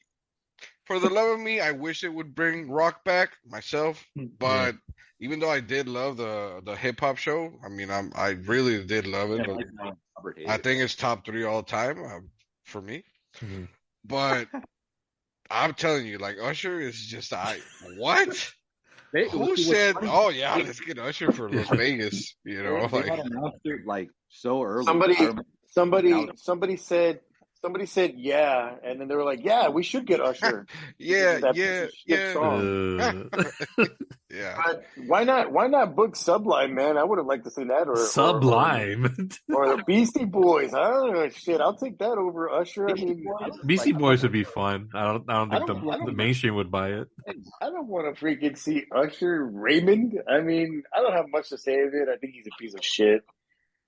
For the love of me, I wish it would bring rock back myself. But even though I did love the hip hop show, I mean, I really did love it. But I think it's top 3 all time for me. Mhm. But I'm telling you, like Usher is just what? Who said? Oh yeah, let's get Usher for Las Vegas. You know, They like had announced it like so early. Somebody said yeah, and then they were like, yeah, we should get Usher. yeah, That yeah, piece of shit yeah, song. yeah. But why not book Sublime, man? I would have liked to see that, or Sublime. or the Beastie Boys. I don't know, shit. I'll take that over Usher. I mean, BC Boys would be fun. I don't think the mainstream would buy it. I don't want to freaking see Usher Raymond. I mean, I don't have much to say of it. I think he's a piece of shit.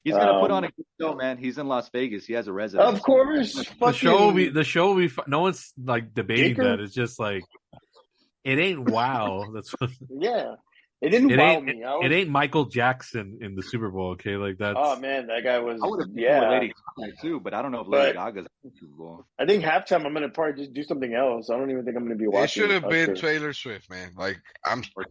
He's gonna put on a good show, man. He's in Las Vegas. He has a residence. Of course, The show will be fun. No one's like debating that. It's just like it ain't wow. That's what, yeah. It didn't wow me. It ain't Michael Jackson in the Super Bowl. Okay, like that's. Oh man, that guy was. I would have Lady Gaga too, but I don't know if Lady Gaga's in the Super Bowl. I think halftime I'm gonna probably just do something else. I don't even think I'm gonna be watching. It should have been Taylor Swift, man. Like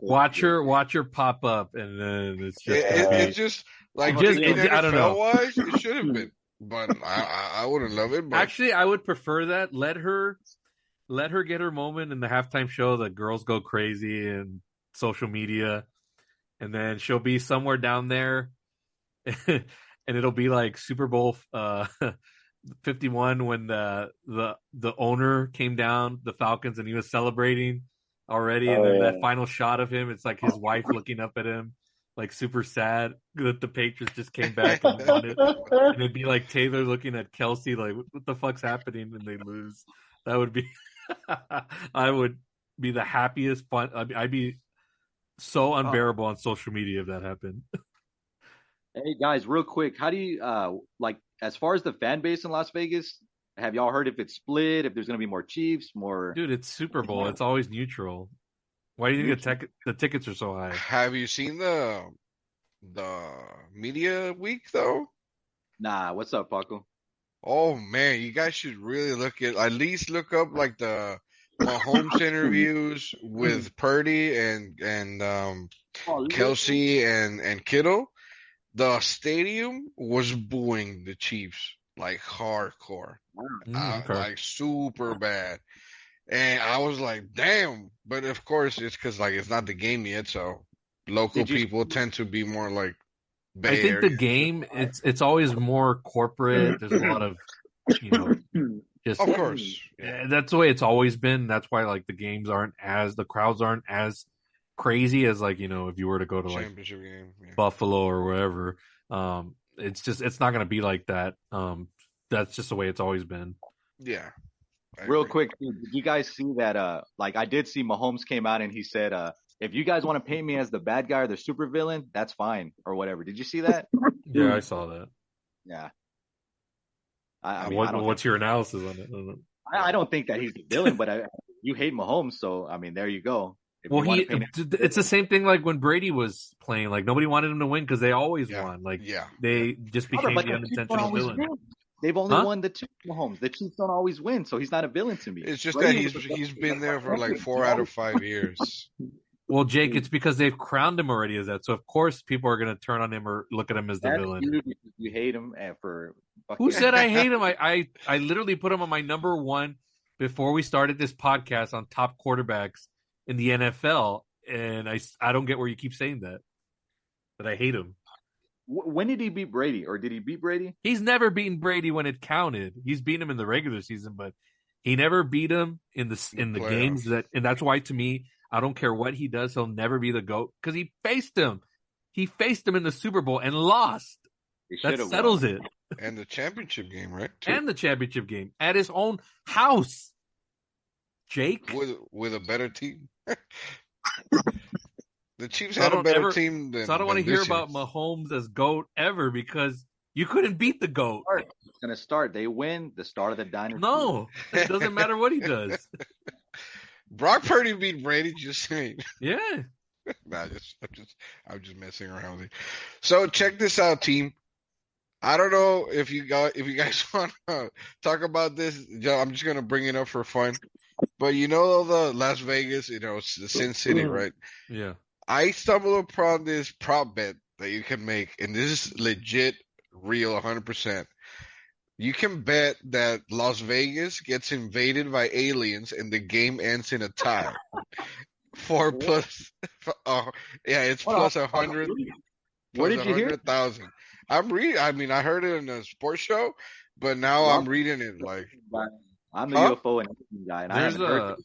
watch her pop up, and then it's just. It's just like I don't know. Wise, it should have been, but I wouldn't love it. But actually, I would prefer that. Let her get her moment in the halftime show. The girls go crazy and social media, and then she'll be somewhere down there, and it'll be like Super Bowl 51 when the owner came down, the Falcons, and he was celebrating already, and then that final shot of him, it's like his wife looking up at him, like super sad that the Patriots just came back and won it, and it'd be like Taylor looking at Kelsey like, what the fuck's happening, and they lose. That would be, I would be the happiest fun. I'd be so unbearable on social media if that happened. Hey guys, real quick, how do you like as far as the fan base in Las Vegas? Have y'all heard if it's split? If there's going to be more Chiefs, more? Dude, it's Super Bowl. It's always neutral. Why do you think the tickets are so high? Have you seen the media week though? Nah, what's up, Pako? Oh man, you guys should really at least look up like the Mahomes interviews with Purdy and Kelsey and Kittle. The stadium was booing the Chiefs like hardcore, like super bad. And I was like, damn. But of course, it's because like it's not the game yet, so local people tend to be more like. I think the game it's always more corporate. There's a lot of just of course. Yeah, that's the way it's always been. That's why like the crowds aren't as crazy as like if you were to go to like championship game, Buffalo or wherever. It's not gonna be like that. That's just the way it's always been. Yeah. Real quick, did you guys see that? Like I did see Mahomes came out and he said, if you guys want to paint me as the bad guy or the super villain, that's fine or whatever. Did you see that? Yeah, I saw that. Yeah. What's your analysis on it? I don't think that he's the villain, but you hate Mahomes, so I mean, there you go. It's the same thing like when Brady was playing. Like nobody wanted him to win because they always won. Like they just became the unintentional villain. They've only won the two Mahomes. The Chiefs don't always win, so he's not a villain to me. It's just that he's been there for like 4 out of 5 years. Well, Jake, it's because they've crowned him already as that. So of course people are going to turn on him or look at him as the villain. You hate him for. Who said I hate him? I literally put him on my number one before we started this podcast on top quarterbacks in the NFL, and I don't get where you keep saying that I hate him. When did he beat Brady, or did he beat Brady? He's never beaten Brady when it counted. He's beaten him in the regular season, but he never beat him in the games and that's why to me, I don't care what he does, he'll never be the GOAT because he faced him. He faced him in the Super Bowl and lost. That settles it. And the championship game, right? And the championship game at his own house. Jake? With a better team. The Chiefs had a better team than. So I don't want to hear about Mahomes as GOAT ever because you couldn't beat the GOAT. going to start. They win the start of the dynasty. No, it doesn't matter what he does. Brock Purdy beat Brady. Just saying. Yeah. Nah, I'm just messing around with you. So check this out, team. I don't know if you guys want to talk about this. I'm just gonna bring it up for fun. But you know the Las Vegas, it's the Sin City, right? Yeah. I stumbled upon this prop bet that you can make, and this is legit, real, 100%. You can bet that Las Vegas gets invaded by aliens and the game ends in a tie. 4 plus, it's plus 100. Where did you hear it? 100,000. I heard it in a sports show, but now I'm reading it like. I'm a UFO and everything guy, and I haven't heard it.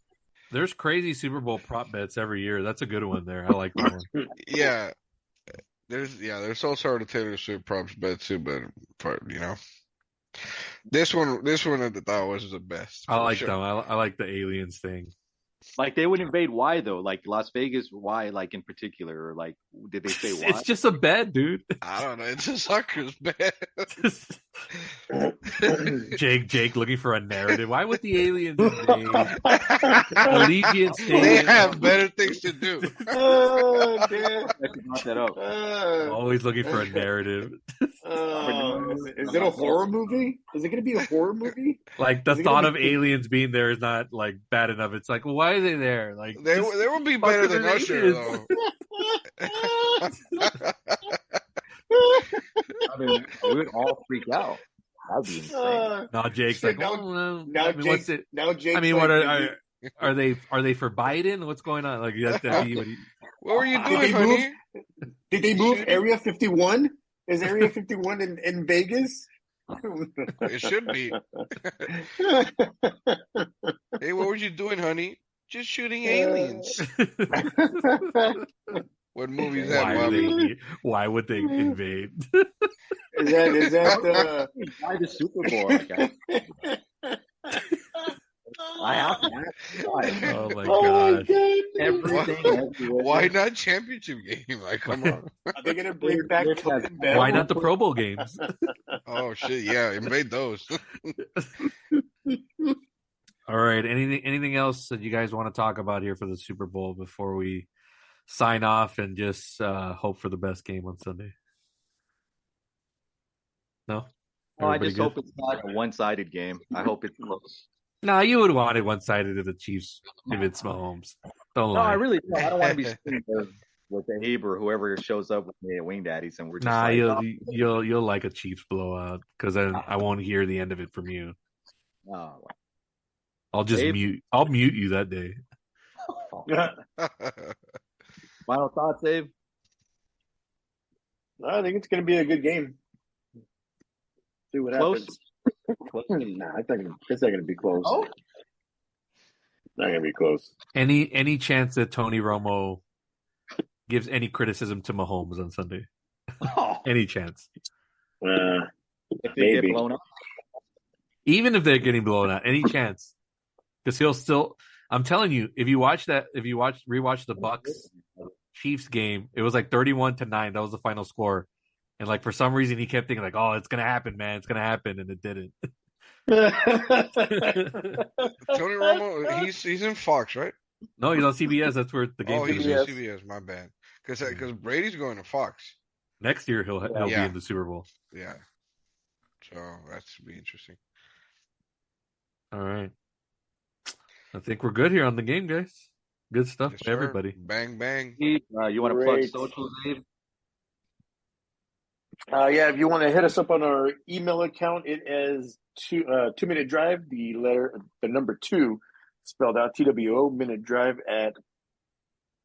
There's crazy Super Bowl prop bets every year. That's a good one there. I like that one. Yeah. There's all sort of Taylor Swift props bets too, but this one I thought was the best. I like them. I like the aliens thing. Like they would invade why though? Like Las Vegas, why? Like in particular, or like did they say why? It's just a bet, dude. I don't know. It's a sucker's bet. Jake looking for a narrative. Why would the aliens invade? Allegiance Stadium. They have better things to do. Oh, damn. I should knock that up. Always looking for a narrative. Is it a horror movie? Is it going to be a horror movie? Like the thought of aliens being there is not like bad enough. It's like, well, why are they there? Like they will be better than Usher though. I mean, we would all freak out. That'd be insane. No, Jake's like, what's it? Now Jake's I mean, what are they for Biden? What's going on? Like, what were you doing, honey? Did they move Area 51? Is Area 51 in Vegas? It should be. Hey, what were you doing, honey? Just shooting aliens. What movie is that, Bobby? Why would they invade? Is that why the Super Bowl? I have to ask. Oh my god! Everything. Why not championship game? Like, come on. Are they gonna bring back? Why not the Pro Bowl games? Oh shit! Yeah, invade those. All right. Anything else that you guys want to talk about here for the Super Bowl before we sign off and just hope for the best game on Sunday? No. Oh, I just hope it's not a one-sided game. I hope it's close. No, you would want it one-sided if the Chiefs, if it's Mahomes. Don't lie. No, I really don't. I don't want to be sitting there with Abe or whoever shows up with me at Wing Daddies, and we're just you'll like a Chiefs blowout because then I won't hear the end of it from you. Oh. I'll just mute. I'll mute you that day. Final thoughts, Abe? I think it's going to be a good game. See what happens. Nah, it's not going to be close. Oh. Not going to be close. Any chance that Tony Romo gives any criticism to Mahomes on Sunday? Oh. Any chance? If they get blown up? Even if they're getting blown out, any chance? Because he'll still. I'm telling you, if you rewatch the Bucks Chiefs game, it was like 31-9. That was the final score. And like for some reason he kept thinking like, oh, it's gonna happen, man, it's gonna happen, and it didn't. Tony Romo, he's in Fox, right? No, he's on CBS. That's where the game. Oh, he's on CBS. My bad. Because Brady's going to Fox next year. He'll be in the Super Bowl. Yeah. So that's be interesting. All right. I think we're good here on the game, guys. Good stuff, yes, everybody. Bang bang. You want to plug socials, Dave? Yeah, if you want to hit us up on our email account, it is 2 Minute Drive, the number 2 spelled out TWO minute drive at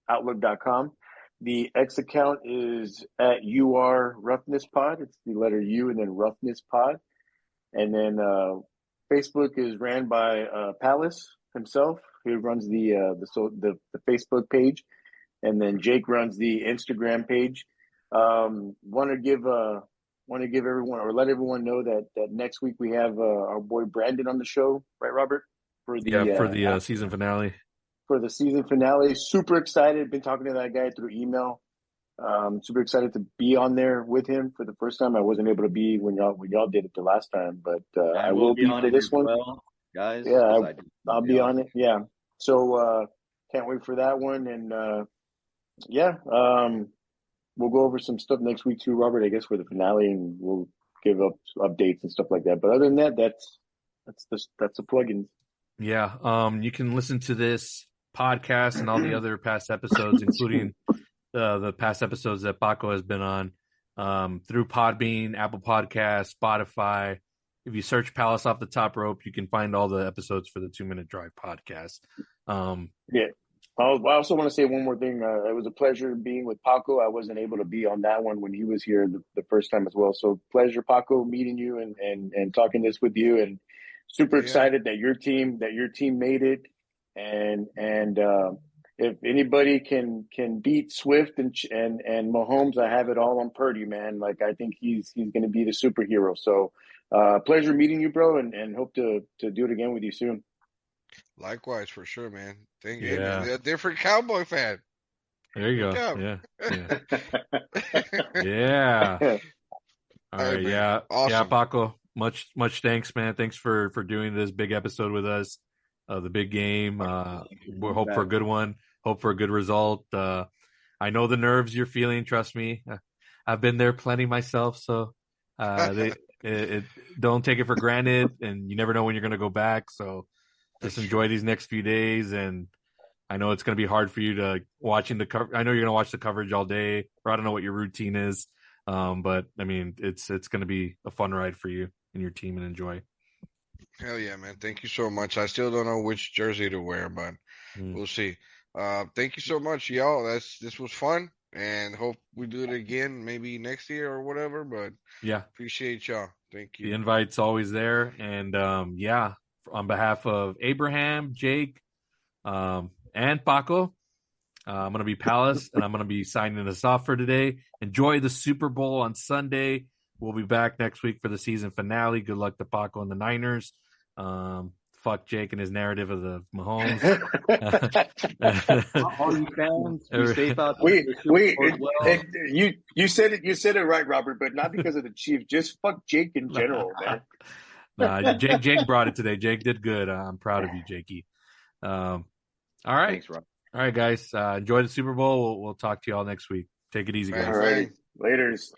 outlook.com. The X account is at UR Roughness Pod. It's the letter U and then Roughness Pod. And then Facebook is ran by Palace himself, who runs the Facebook page, and then Jake runs the Instagram page. Want to give everyone or let everyone know that next week we have our boy Brandon on the show, right, Robert? For the season finale. For the season finale, super excited. Been talking to that guy through email. Super excited to be on there with him for the first time. I wasn't able to be when y'all did it the last time, but I will be on for it this as one. well, guys. Yeah, 'cause I do I'll be on it. Yeah. So can't wait for that one. And yeah, we'll go over some stuff next week too, Robert. I guess for the finale, and we'll give up updates and stuff like that. But other than that, that's the plugins. Yeah. You can listen to this podcast and all the other past episodes, including the past episodes that Pako has been on, through Podbean, Apple Podcasts, Spotify. If you search Palace Off the Top Rope, you can find all the episodes for the 2 Minute Drive podcast. Yeah. I also want to say one more thing. It was a pleasure being with Paco. I wasn't able to be on that one when he was here the first time as well. So pleasure, Paco, meeting you and talking this with you. And super excited that your team made it. And if anybody can beat Swift and Mahomes, I have it all on Purdy, man. Like I think he's going to be the superhero. So pleasure meeting you, bro, and hope to do it again with you soon. Likewise, for sure, man. Thank you. Yeah. Man, a different Cowboy fan. There you Good go. job. Yeah. Yeah. All right. man. Yeah. Awesome. Yeah, Paco. Much thanks, man. Thanks for doing this big episode with us. The big game. We'll hope for a good one. Hope for a good result. I know the nerves you're feeling. Trust me. I've been there plenty myself. So don't take it for granted, and you never know when you're going to go back. So just enjoy these next few days, and I know it's going to be hard for you to watching the cover. I know you're going to watch the coverage all day, or I don't know what your routine is, but I mean it's going to be a fun ride for you and your team, and enjoy. Hell yeah, man! Thank you so much. I still don't know which jersey to wear, but we'll see. Thank you so much, y'all. This was fun, and hope we do it again, maybe next year or whatever. But yeah, appreciate y'all. Thank you. The invite's always there, and yeah. On behalf of Abraham, Jake, and Pako, I'm going to be Palace, and I'm going to be signing us off for today. Enjoy the Super Bowl on Sunday. We'll be back next week for the season finale. Good luck to Pako and the Niners. Fuck Jake and his narrative of the Mahomes. All you fans, be safe out there. You said it right, Robert, but not because of the Chiefs. Just fuck Jake in general, man. Jake brought it today. Jake did good. I'm proud of you, Jakey. All right. Thanks, Rob. All right, guys. Enjoy the Super Bowl. We'll talk to you all next week. Take it easy, guys. All right. Laters.